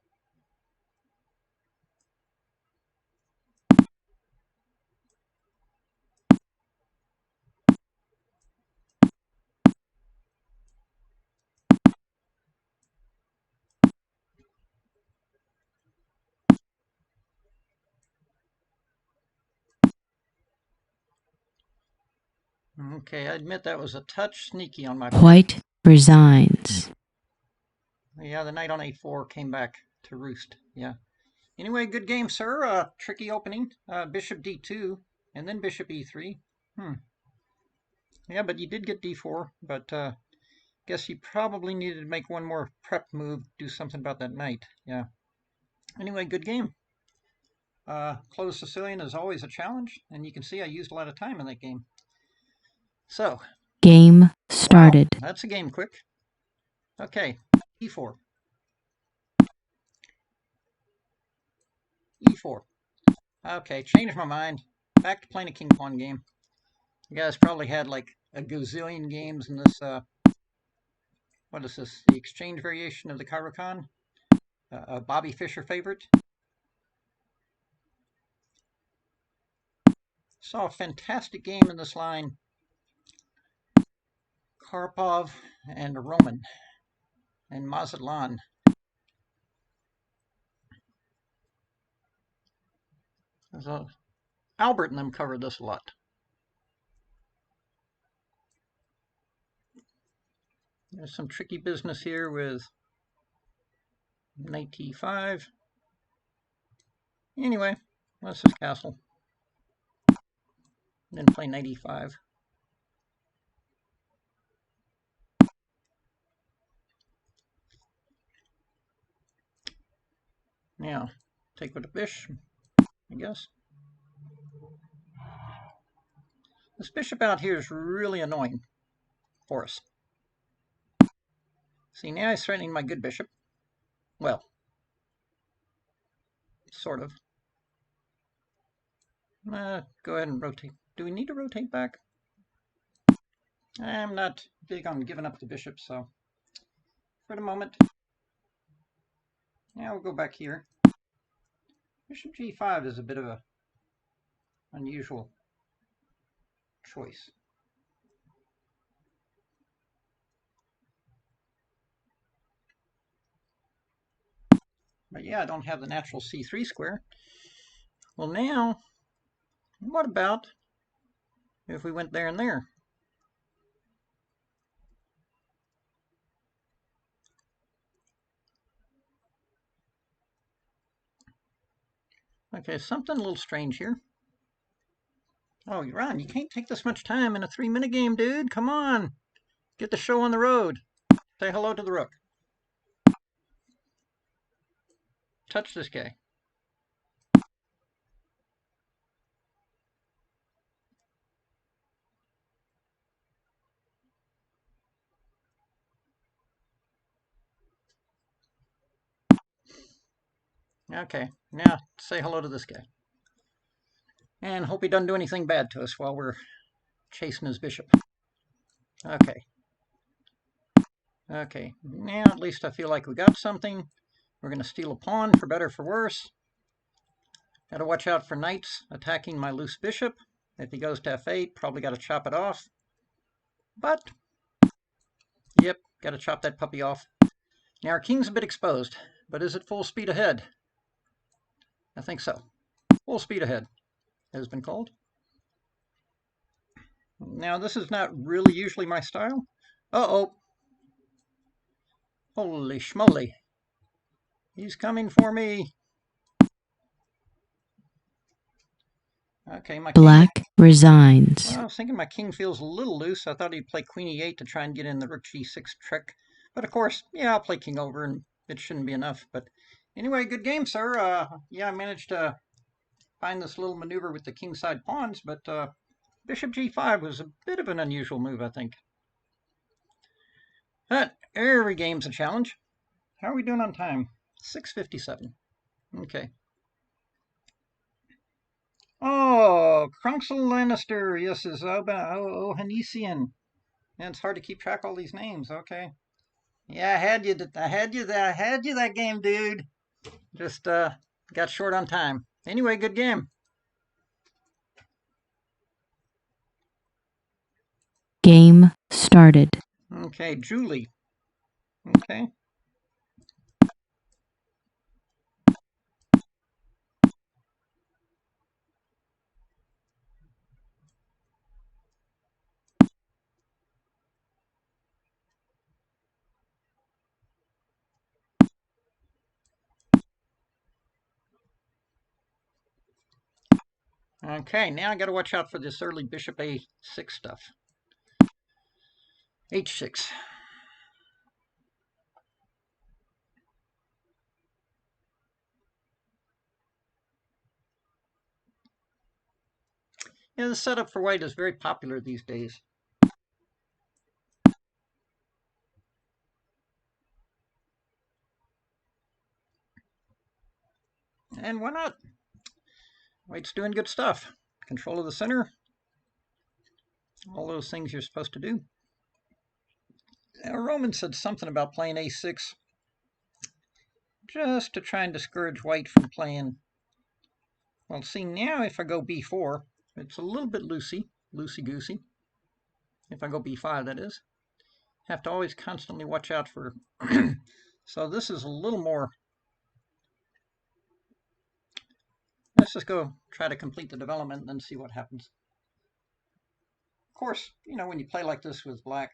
Speaker 1: Okay, I admit that was a touch sneaky on my part.
Speaker 3: White resigns.
Speaker 1: Yeah, the knight on a4 came back to roost. Yeah. Anyway, good game, sir. Tricky opening. Bishop d2, and then bishop e3. Yeah, but you did get d4, but guess you probably needed to make one more prep move, do something about that knight. Yeah. Anyway, good game. Closed Sicilian is always a challenge, and you can see I used a lot of time in that game. So.
Speaker 3: Game started.
Speaker 1: Wow, that's a game quick. Okay, e4. e4. Okay, changed my mind. Back to playing a king pawn game. You guys probably had like a gazillion games in this, what is this? The exchange variation of the Caro-Kann? A Bobby Fischer favorite. Saw a fantastic game in this line. Karpov and Roman and Mazatlan. Albert and them covered this a lot. There's some tricky business here with knight t5. Anyway, let's just castle. Then play knight e5. Now, take with the bishop, I guess. This bishop out here is really annoying for us. See, now he's threatening my good bishop. Well, sort of. Go ahead and rotate. Do we need to rotate back? I'm not big on giving up the bishop, so for the moment. Now we'll go back here. Bishop g5 is a bit of a unusual choice. But yeah, I don't have the natural c3 square. Well, now, what about if we went there and there? Okay, something a little strange here. Oh, Ron, you can't take this much time in a 3-minute game, dude. Come on. Get the show on the road. Say hello to the rook. Touch this guy. Okay, now say hello to this guy. And hope he doesn't do anything bad to us while we're chasing his bishop. Okay. Okay, now at least I feel like we got something. We're going to steal a pawn for better or for worse. Got to watch out for knights attacking my loose bishop. If he goes to f8, probably got to chop it off. But, yep, got to chop that puppy off. Now our king's a bit exposed. But is it full speed ahead? I think so. Full speed ahead has been called. Now, this is not really usually my style. Uh-oh. Holy schmoly. He's coming for me. Okay, my
Speaker 3: Black
Speaker 1: king.
Speaker 3: resigns.
Speaker 1: Well, I was thinking my king feels a little loose. I thought he'd play queen e8 to try and get in the rook g6 trick. But of course, yeah, I'll play king over and it shouldn't be enough. But anyway, good game, sir. Yeah, I managed to find this little maneuver with the kingside pawns, but bishop g5 was a bit of an unusual move, I think. But every game's a challenge. How are we doing on time? 6:57. Okay. Oh, Crunkle Lannister. Yes, is Ohanesian. Man, it's hard to keep track of all these names. Okay. Yeah, I had you that game, dude. Just got short on time. Anyway, good game.
Speaker 3: Game started.
Speaker 1: Okay, Julie. Okay. Okay, now I got to watch out for this early bishop a6 stuff. h6. Yeah, the setup for white is very popular these days. And why not? White's doing good stuff. Control of the center. All those things you're supposed to do. Now, Roman said something about playing a6 just to try and discourage white from playing. Well, see, now if I go b4, it's a little bit loosey-goosey. If I go b5, that is. Have to always constantly watch out for... So this is a little more... Let's just go try to complete the development and then see what happens. Of course, when you play like this with black,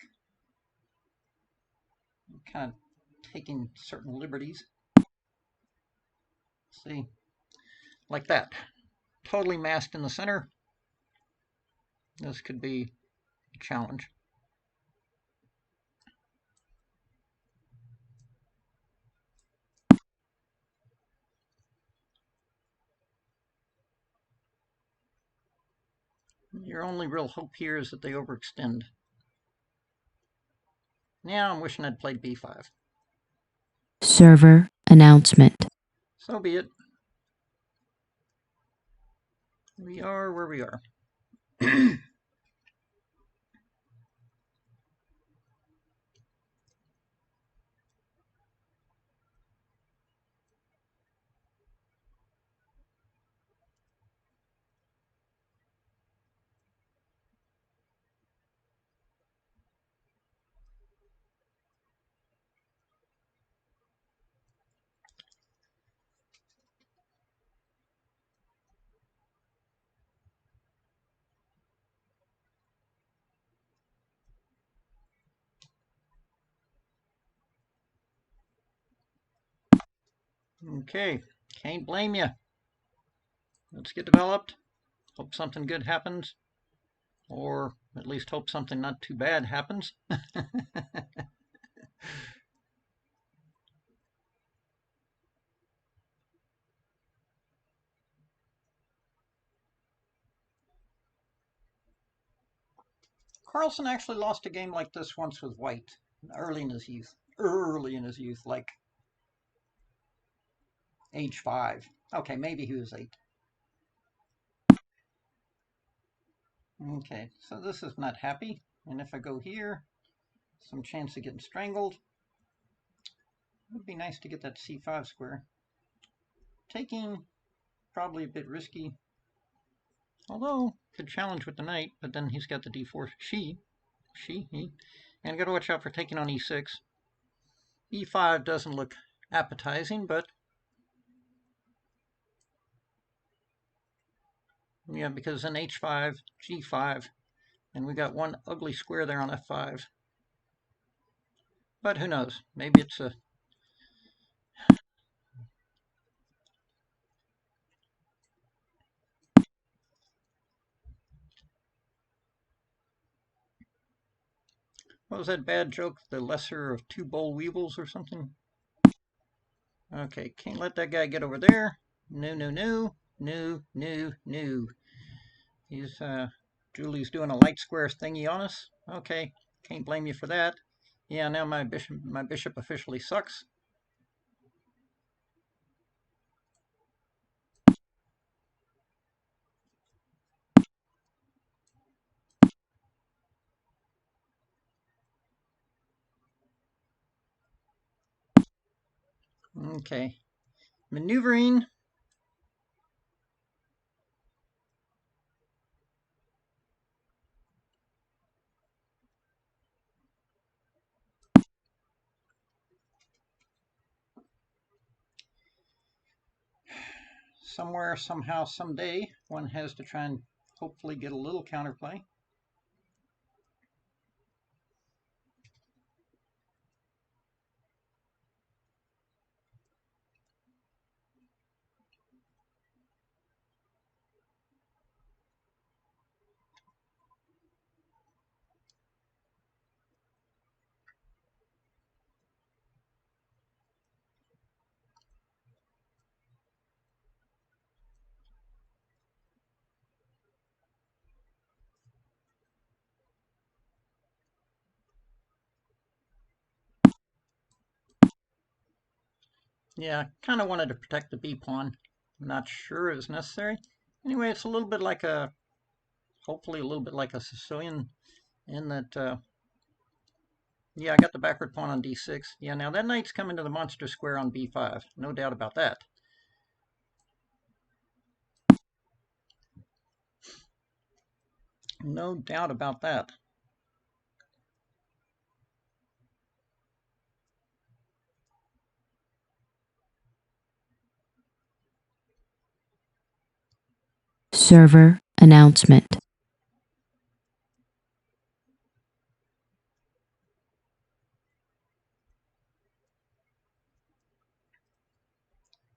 Speaker 1: you're kind of taking certain liberties. See, like that. Totally masked in the center. This could be a challenge. Your only real hope here is that they overextend. Now I'm wishing I'd played b5.
Speaker 3: Server announcement.
Speaker 1: So be it. We are where we are. Okay, can't blame you. Let's get developed. Hope something good happens. Or at least hope something not too bad happens. Carlsen actually lost a game like this once with white early in his youth. Like age 5. Okay, maybe he was 8. Okay, so this is not happy. And if I go here, some chance of getting strangled. It would be nice to get that c5 square. Taking, probably a bit risky. Although, could challenge with the knight, but then he's got the d4. He. And got to watch out for taking on e6. e5 doesn't look appetizing, but yeah, because in h5, g5, and we got one ugly square there on f5. But who knows? Maybe it's a... What was that bad joke? The lesser of two boll weevils or something? Okay, can't let that guy get over there. No, no, no. No, no, no. He's, Julie's doing a light square thingy on us. Okay, can't blame you for that. Yeah, now my bishop officially sucks. Okay, maneuvering. Somewhere, somehow, someday, one has to try and hopefully get a little counterplay. Yeah, kind of wanted to protect the b pawn. I'm not sure it was necessary. Anyway, it's a little bit like a, hopefully a little bit like a Sicilian in that, yeah, I got the backward pawn on d6. Yeah, now that knight's coming to the monster square on b5. No doubt about that. No doubt about that.
Speaker 3: Server announcement.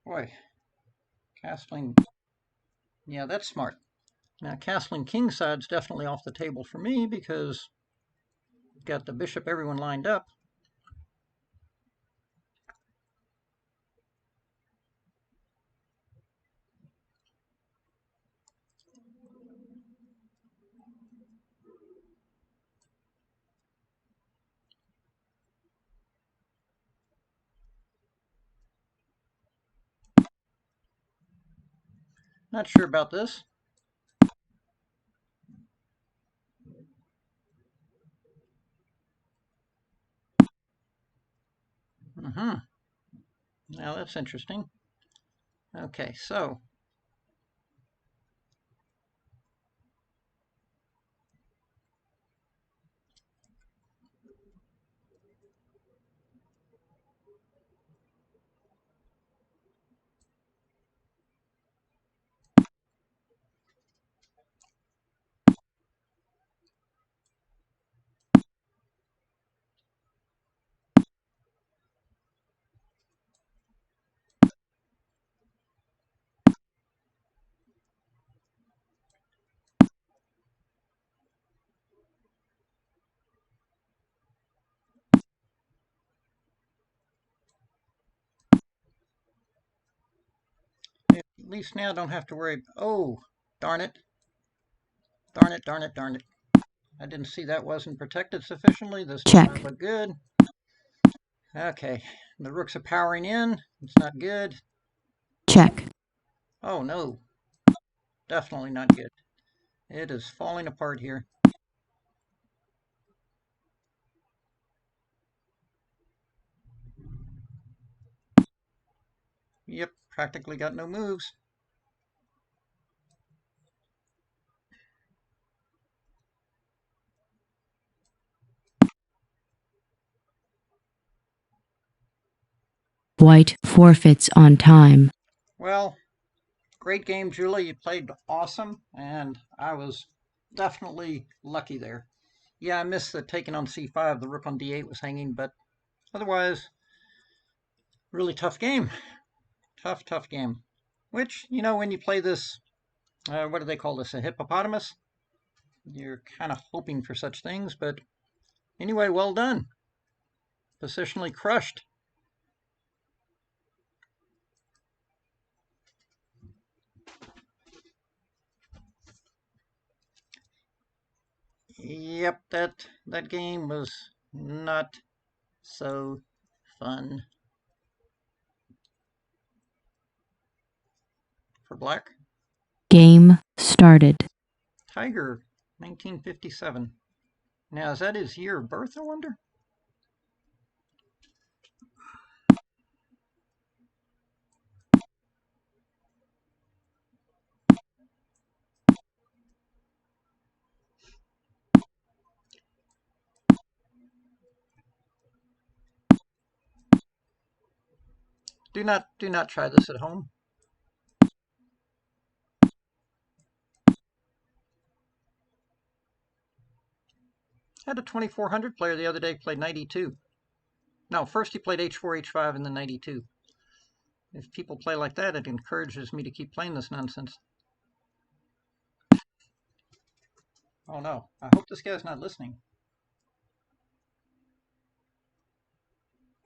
Speaker 1: Boy, castling, yeah, that's smart. Now, castling kingside's definitely off the table for me because I've got the bishop, everyone lined up. Not sure about this. Now that's interesting. Okay, so at least now I don't have to worry. Oh, darn it. Darn it, darn it, darn it. I didn't see that wasn't protected sufficiently. This does
Speaker 3: Check.
Speaker 1: not look good. Okay, the rooks are powering in. It's not good.
Speaker 3: Check.
Speaker 1: Oh no, definitely not good. It is falling apart here. Yep, practically got no moves.
Speaker 3: White forfeits on time.
Speaker 1: Well, great game, Julie. You played awesome, and I was definitely lucky there. Yeah, I missed the taking on c5. The rook on d8 was hanging, but otherwise, really tough game. Tough game. Which, you know, when you play this, what do they call this, a hippopotamus? You're kind of hoping for such things, but anyway, well done. Positionally crushed. Yep, that game was not so fun for black.
Speaker 3: Game started.
Speaker 1: Tiger, 1957. Now, is that his year of birth, I wonder? Do not try this at home. I had a 2400 player the other day, played 92. No, first he played h4, h5, and then 92. If people play like that, it encourages me to keep playing this nonsense. Oh no, I hope this guy's not listening.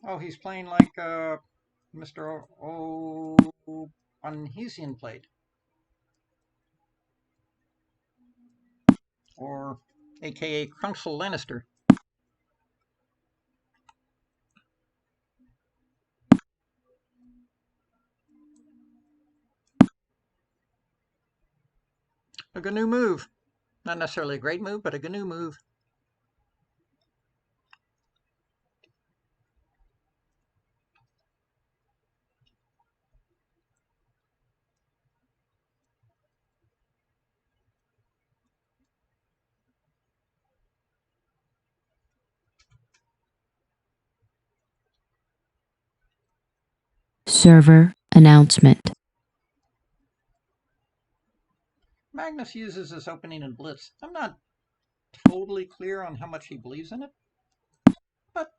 Speaker 1: Oh, he's playing like Mr. Onhesian played. Or aka Cruncel Lannister. A GNU move. Not necessarily a great move, but a GNU move.
Speaker 3: Server announcement.
Speaker 1: Magnus uses this opening in Blitz. I'm not totally clear on how much he believes in it, but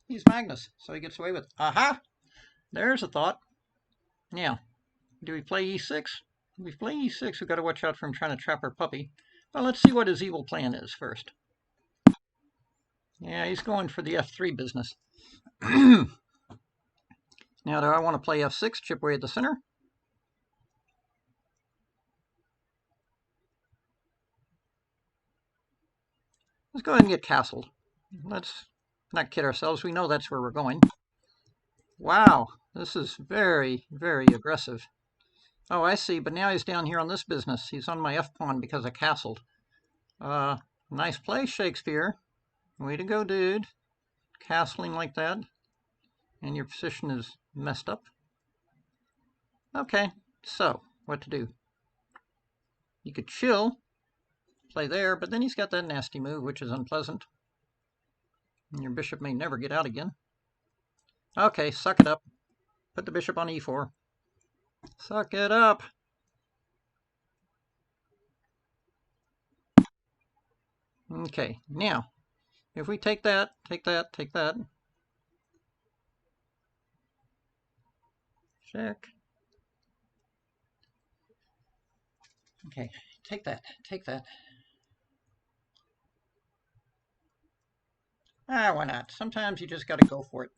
Speaker 1: he's Magnus, so he gets away with it. Aha! There's a thought. Now, do we play e6? If we play e6, we've got to watch out for him trying to trap our puppy. Well, let's see what his evil plan is first. Yeah, he's going for the f3 business. Now, do I want to play f6, chip away at the center? Let's go ahead and get castled. Let's not kid ourselves. We know that's where we're going. Wow, this is very, very aggressive. Oh, I see, but now he's down here on this business. He's on my f-pawn because I castled. Nice play, Shakespeare. Way to go, dude. Castling like that. And your position is messed up. Okay, so, what to do? You could chill, play there, but then he's got that nasty move, which is unpleasant. And your bishop may never get out again. Okay, suck it up. Put the bishop on e4. Suck it up. Okay, now, if we take that, take that, take that. Check. Okay, take that, take that. Why not? Sometimes you just got to go for it.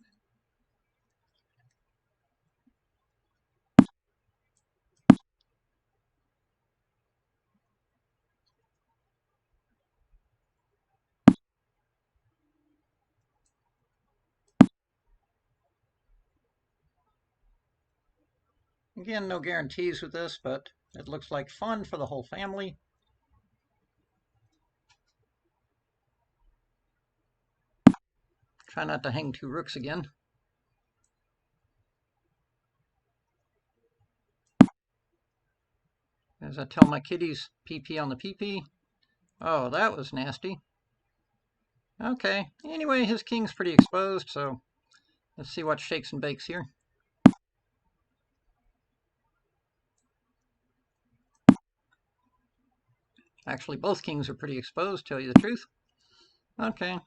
Speaker 1: Again, no guarantees with this, but it looks like fun for the whole family. Try not to hang two rooks again. As I tell my kiddies, PP on the PP. Oh, that was nasty. Okay, anyway, his king's pretty exposed, so Let's see what shakes and bakes here. Actually, both kings are pretty exposed, tell you the truth. Okay.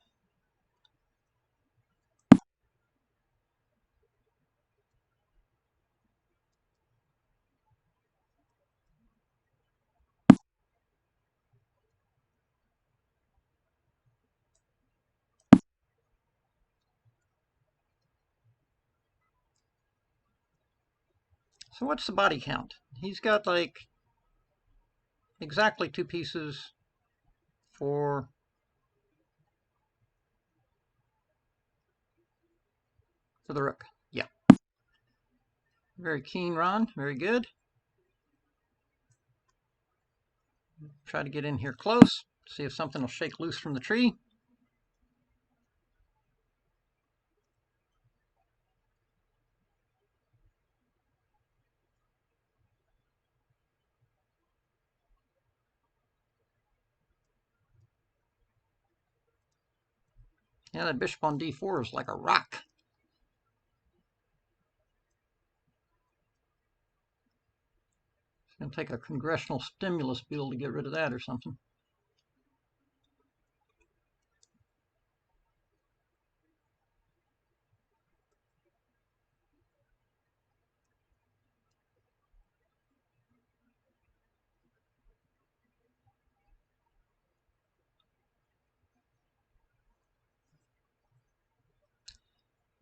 Speaker 1: So what's the body count? He's got like exactly 2 pieces for the rook. Yeah. Very keen, Ron. Very good. Try to get in here close. See if something will shake loose from the tree. Yeah, that bishop on d4 is like a rock. It's going to take a congressional stimulus bill to get rid of that or something.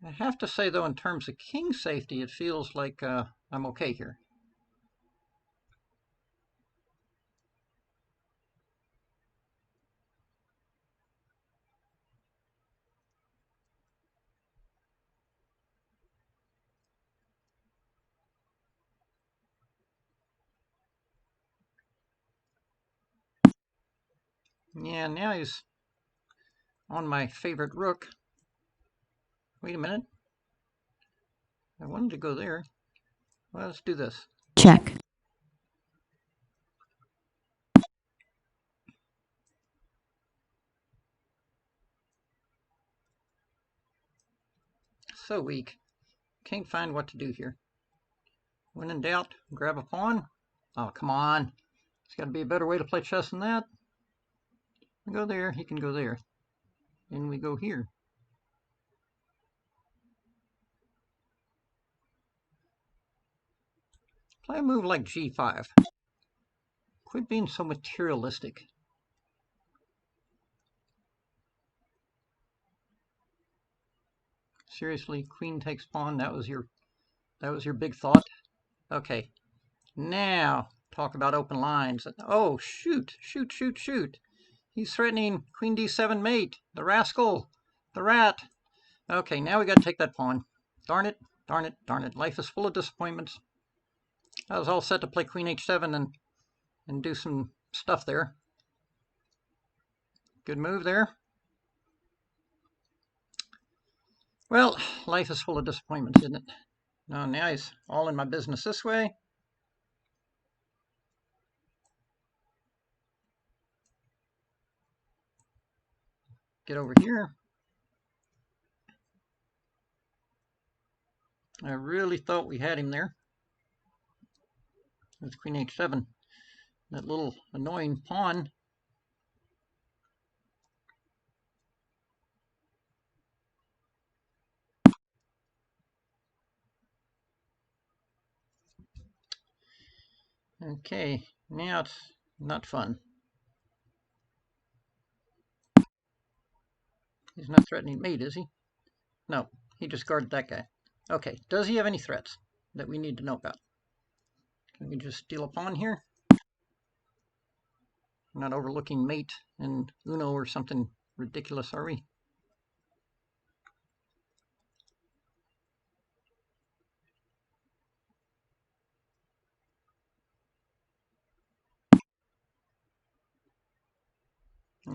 Speaker 1: I have to say, though, in terms of king safety, it feels like I'm okay here. Yeah, now he's on my favorite rook. Wait a minute. I wanted to go there. Well, let's do this.
Speaker 3: Check.
Speaker 1: So weak. Can't find what to do here. When in doubt, grab a pawn. Oh, come on. There's got to be a better way to play chess than that. Go there. He can go there. And we go here. Play a move like g5. Quit being so materialistic. Seriously, queen takes pawn. That was your big thought. Okay. Now talk about open lines. Oh, shoot. He's threatening queen d7 mate. The rascal. The rat. Okay, now we got to take that pawn. Darn it. Life is full of disappointments. I was all set to play queen h7 and do some stuff there. Good move there. Well, life is full of disappointments, isn't it? No, now he's all in my business this way. Get over here. I really thought we had him there. That's queen h7. That little annoying pawn. Okay, now it's not fun. He's not threatening mate, is he? No, he just guarded that guy. Okay, does he have any threats that we need to know about? Can we just steal a pawn here? We're not overlooking mate and Uno or something ridiculous, are we?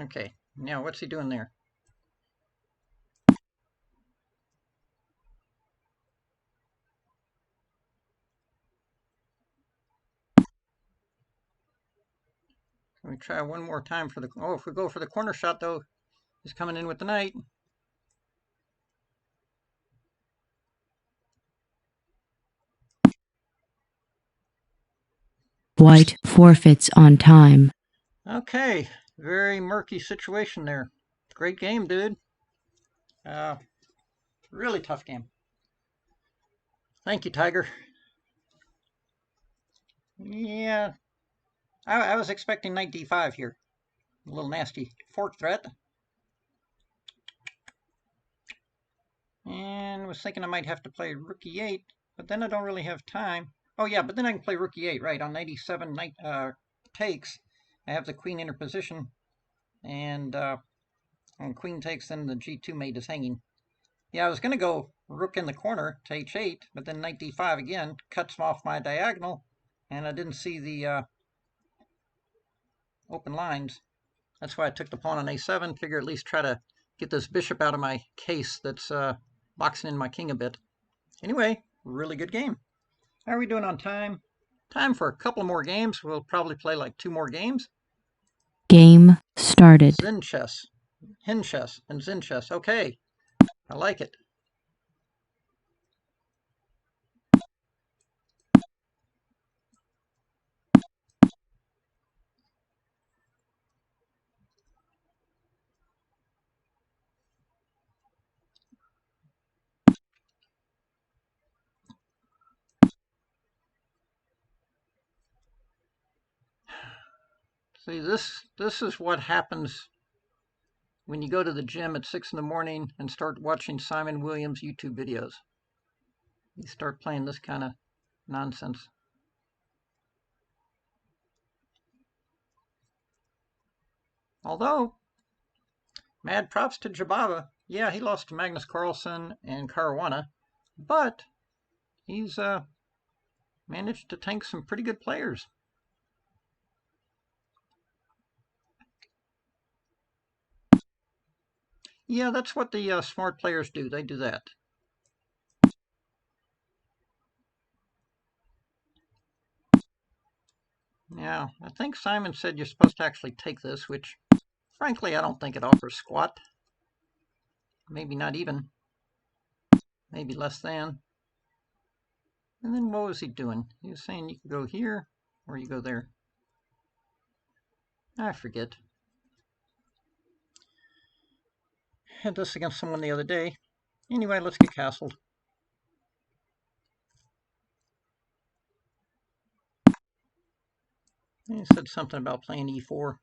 Speaker 1: Okay, now what's he doing there? Can we try one more time for the... Oh, if we go for the corner shot, though, he's coming in with the knight.
Speaker 3: White forfeits on time.
Speaker 1: Okay, very murky situation there. Great game, dude. Really tough game. Thank you, Tiger. Yeah, I was expecting knight d5 here. A little nasty fork threat. And was thinking I might have to play rook e8, but then I don't really have time. Oh yeah, but then I can play rook e8, right? On knight e7, knight takes. I have the queen in her position, and when queen takes, then the g2 mate is hanging. Yeah, I was going to go rook in the corner to h8, but then knight d5 again cuts off my diagonal, and I didn't see the open lines. That's why I took the pawn on a7, figure at least try to get this bishop out of my case that's boxing in my king a bit. Anyway, really good game. How are we doing on time? Time for a couple more games. We'll probably play like 2 more games.
Speaker 3: Game started.
Speaker 1: HenChess, HenChess, and HenChess. Okay, I like it. See, this is what happens when you go to the gym at 6 in the morning and start watching Simon Williams YouTube videos. You start playing this kind of nonsense. Although, mad props to Jabava. Yeah, he lost to Magnus Carlsen and Caruana, but he's managed to tank some pretty good players. Yeah, that's what the smart players do. They do that. Now, I think Simon said you're supposed to actually take this, which, frankly, I don't think it offers squat. Maybe not even. Maybe less than. And then what was he doing? He was saying you could go here, or you go there. I forget. Had this against someone the other day. Anyway, let's get castled. He said something about playing e4.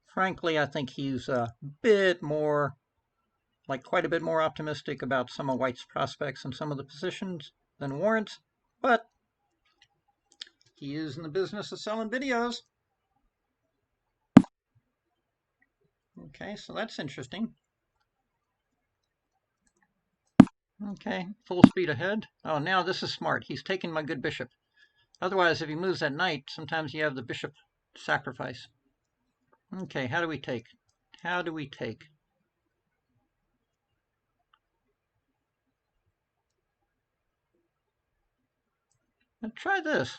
Speaker 1: Frankly, I think he's a bit more, like quite a bit more optimistic about some of White's prospects and some of the positions than warrants, but he is in the business of selling videos. Okay, so that's interesting. Okay, full speed ahead. Oh, now this is smart. He's taking my good bishop. Otherwise, if he moves that knight, sometimes you have the bishop sacrifice. Okay, how do we take? How do we take? Let's try this.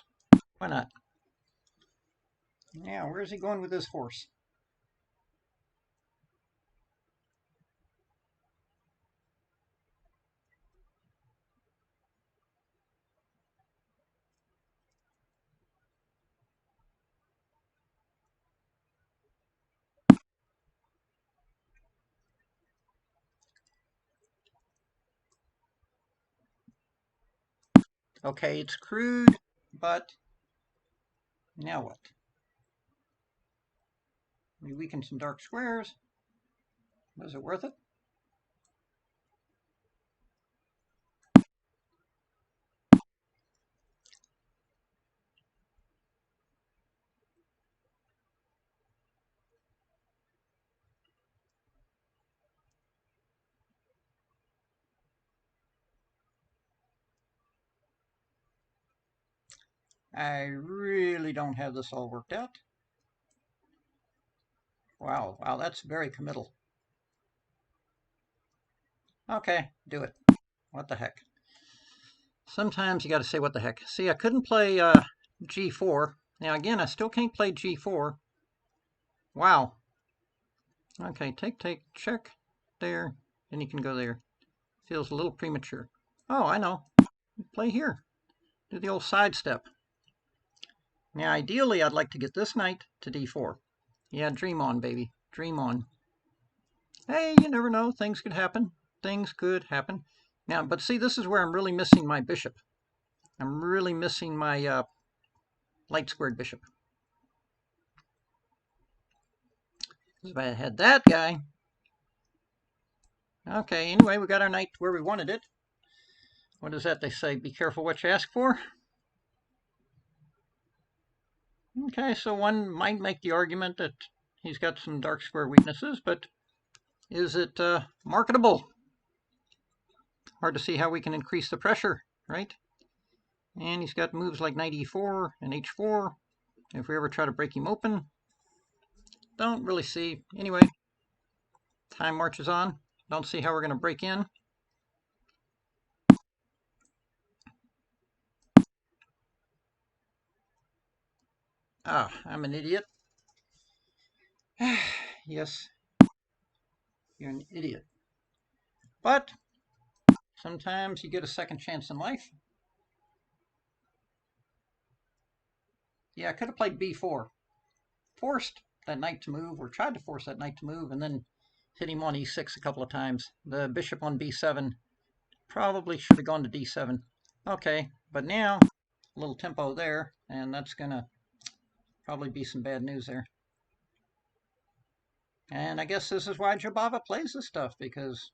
Speaker 1: Why not? Yeah, where's he going with this horse? Okay, it's crude, but now what? We weaken some dark squares. Was it worth it? I really don't have this all worked out. Wow, that's very committal. Okay, do it. What the heck? Sometimes you got to say what the heck. See, I couldn't play g4. Now again, I still can't play g4. Wow. Okay, take, check there. Then you can go there. Feels a little premature. Oh, I know. Play here. Do the old sidestep. Now, ideally, I'd like to get this knight to d4. Yeah, dream on, baby. Dream on. Hey, you never know. Things could happen. Things could happen. Now, but see, this is where I'm really missing my bishop. I'm really missing my light squared bishop. If I had that guy. Okay, anyway, we got our knight where we wanted it. What is that they say? Be careful what you ask for. Okay, so one might make the argument that he's got some dark square weaknesses, but is it marketable? Hard to see how we can increase the pressure, right? And he's got moves like knight e4 and h4. If we ever try to break him open, don't really see. Anyway, time marches on. Don't see how we're going to break in. Ah, I'm an idiot. Yes, you're an idiot. But sometimes you get a second chance in life. Yeah, I could have played b4. Forced that knight to move, or tried to force that knight to move, and then hit him on e6 a couple of times. The bishop on b7 probably should have gone to d7. Okay, but now a little tempo there, and that's going to probably be some bad news there. And I guess this is why Jabava plays this stuff, because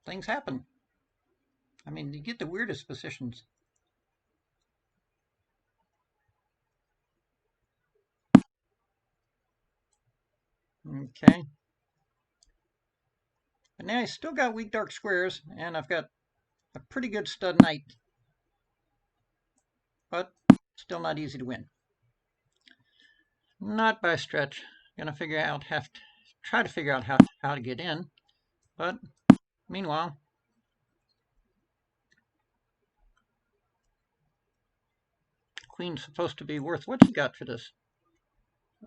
Speaker 1: things happen. I mean, you get the weirdest positions. Okay. But now I still got weak dark squares, and I've got a pretty good stud knight. But still not easy to win. Not by a stretch. Gonna figure out, try to figure out how to get in. But meanwhile, queen's supposed to be worth what you got for this.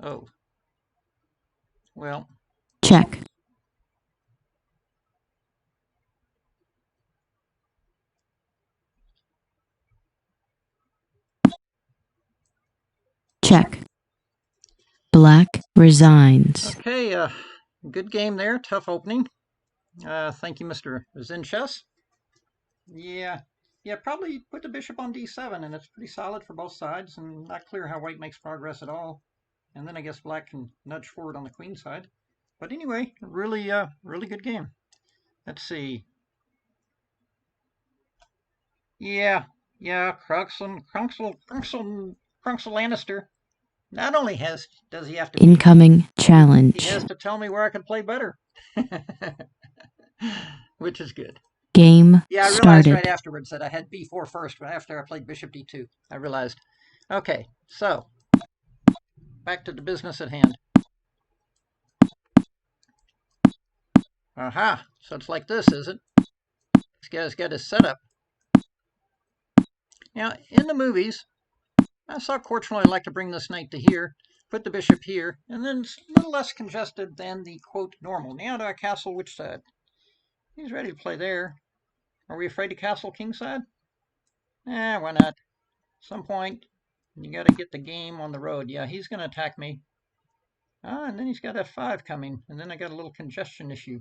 Speaker 1: Oh. Well.
Speaker 3: Check. Check. Black resigns.
Speaker 1: Okay, good game there. Tough opening. Thank you, Mr. HenChess. Yeah, probably put the bishop on d7, and it's pretty solid for both sides, and not clear how white makes progress at all. And then I guess black can nudge forward on the queen side. But anyway, really good game. Let's see. Yeah, Cruxel Lannister. Not only does he have to
Speaker 3: Incoming challenge.
Speaker 1: he has to tell me where I can play better. Which is good.
Speaker 3: Game
Speaker 1: Yeah, I realized
Speaker 3: started.
Speaker 1: right afterwards that I had b4 first, but after I played bishop d2, I realized. Okay, so back to the business at hand. Aha, so it's like this, is it? This guy's got his setup. Now, in the movies, I saw Korchnoi like to bring this knight to here, put the bishop here, and then it's a little less congested than the, quote, normal. Now do I castle which side? He's ready to play there. Are we afraid to castle kingside? Why not? At some point, you got to get the game on the road. Yeah, he's going to attack me. And then he's got f5 coming, and then I got a little congestion issue.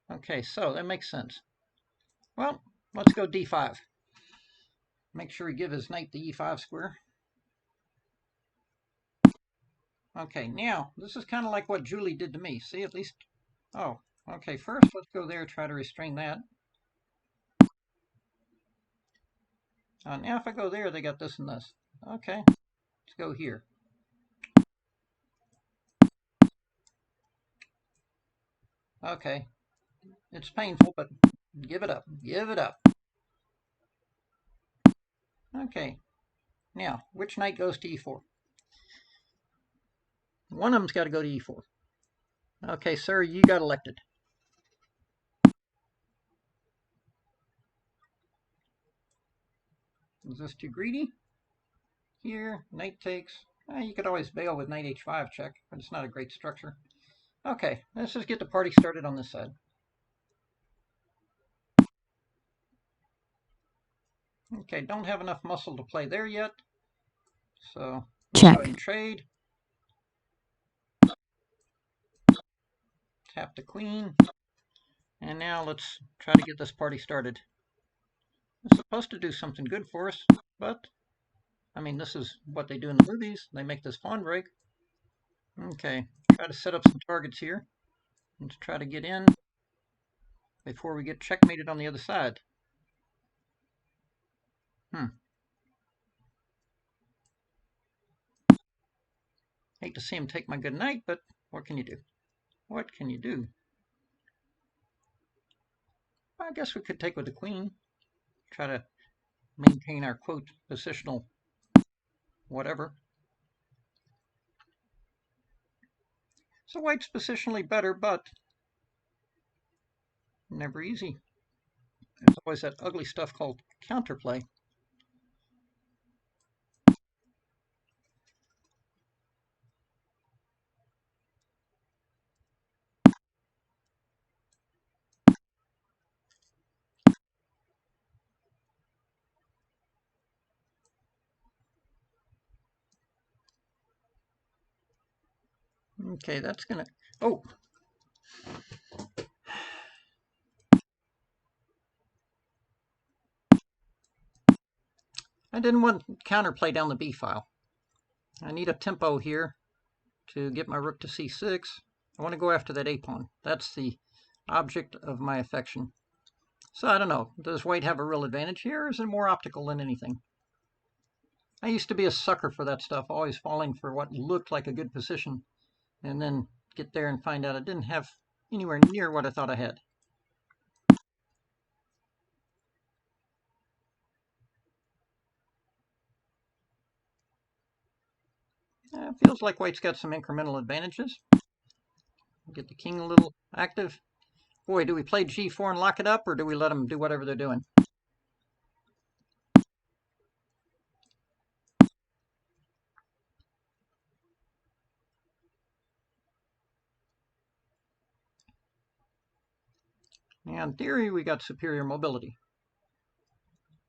Speaker 1: Okay, so that makes sense. Well, let's go d5. Make sure we give his knight the e5 square. Okay, now, this is kind of like what Julie did to me. See, at least... Oh, okay, first let's go there, try to restrain that. Now if I go there, they got this and this. Okay, let's go here. Okay, it's painful, but give it up. Give it up. Okay, now, which knight goes to e4? One of them's got to go to e4. Okay, sir, you got elected. Is this too greedy? Here, knight takes. You could always bail with knight h5 check, but it's not a great structure. Okay, let's just get the party started on this side. Okay, don't have enough muscle to play there yet. So
Speaker 3: Check.
Speaker 1: Go ahead and trade. Tap the queen. And now let's try to get this party started. It's supposed to do something good for us, but I mean, this is what they do in the movies. They make this pawn break. Okay, try to set up some targets here. Let's try to get in before we get checkmated on the other side. Hate to see him take my good knight, but what can you do? What can you do? I guess we could take with the queen. Try to maintain our, quote, positional whatever. So white's positionally better, but never easy. There's always that ugly stuff called counterplay. Okay, that's gonna... Oh! I didn't want counterplay down the b file. I need a tempo here to get my rook to c6. I want to go after that a pawn. That's the object of my affection. So I don't know. Does white have a real advantage here, or is it more optical than anything? I used to be a sucker for that stuff, always falling for what looked like a good position, and then get there and find out I didn't have anywhere near what I thought I had. It feels like white's got some incremental advantages. Get the king a little active. Boy, do we play g4 and lock it up, or do we let them do whatever they're doing? Now, in theory, we got superior mobility.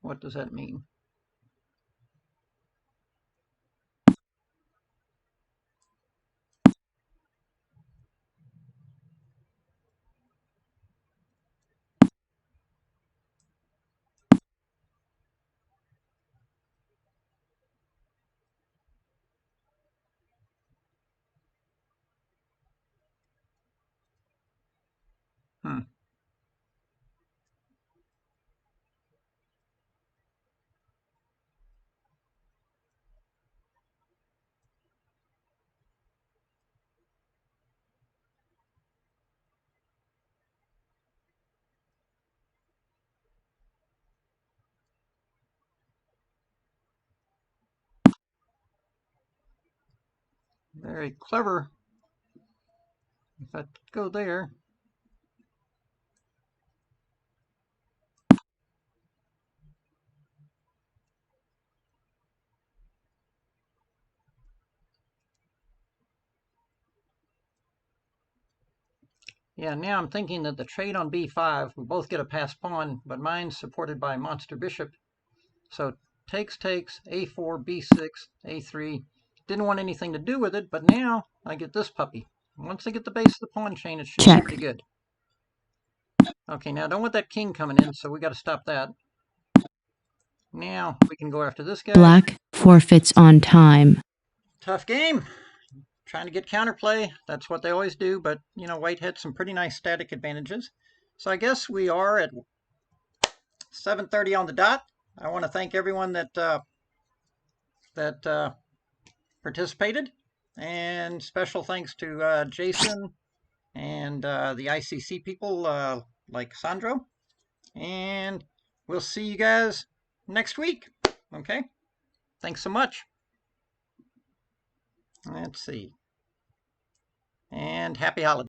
Speaker 1: What does that mean? Very clever. If I go there, yeah, now I'm thinking that the trade on b5, we both get a passed pawn, but mine's supported by a monster bishop. So takes, a4, b6, a3. Didn't want anything to do with it, but now I get this puppy. Once I get the base of the pawn chain, it should be pretty good. Okay, now I don't want that king coming in, so we got to stop that. Now we can go after this guy.
Speaker 3: Black forfeits on time.
Speaker 1: Tough game. Trying to get counterplay. That's what they always do, but, you know, white had some pretty nice static advantages. So I guess we are at 7:30 on the dot. I want to thank everyone that participated, and special thanks to Jason and the ICC people like Sandro. And we'll see you guys next week. Okay? Thanks so much. Let's see. And happy holidays.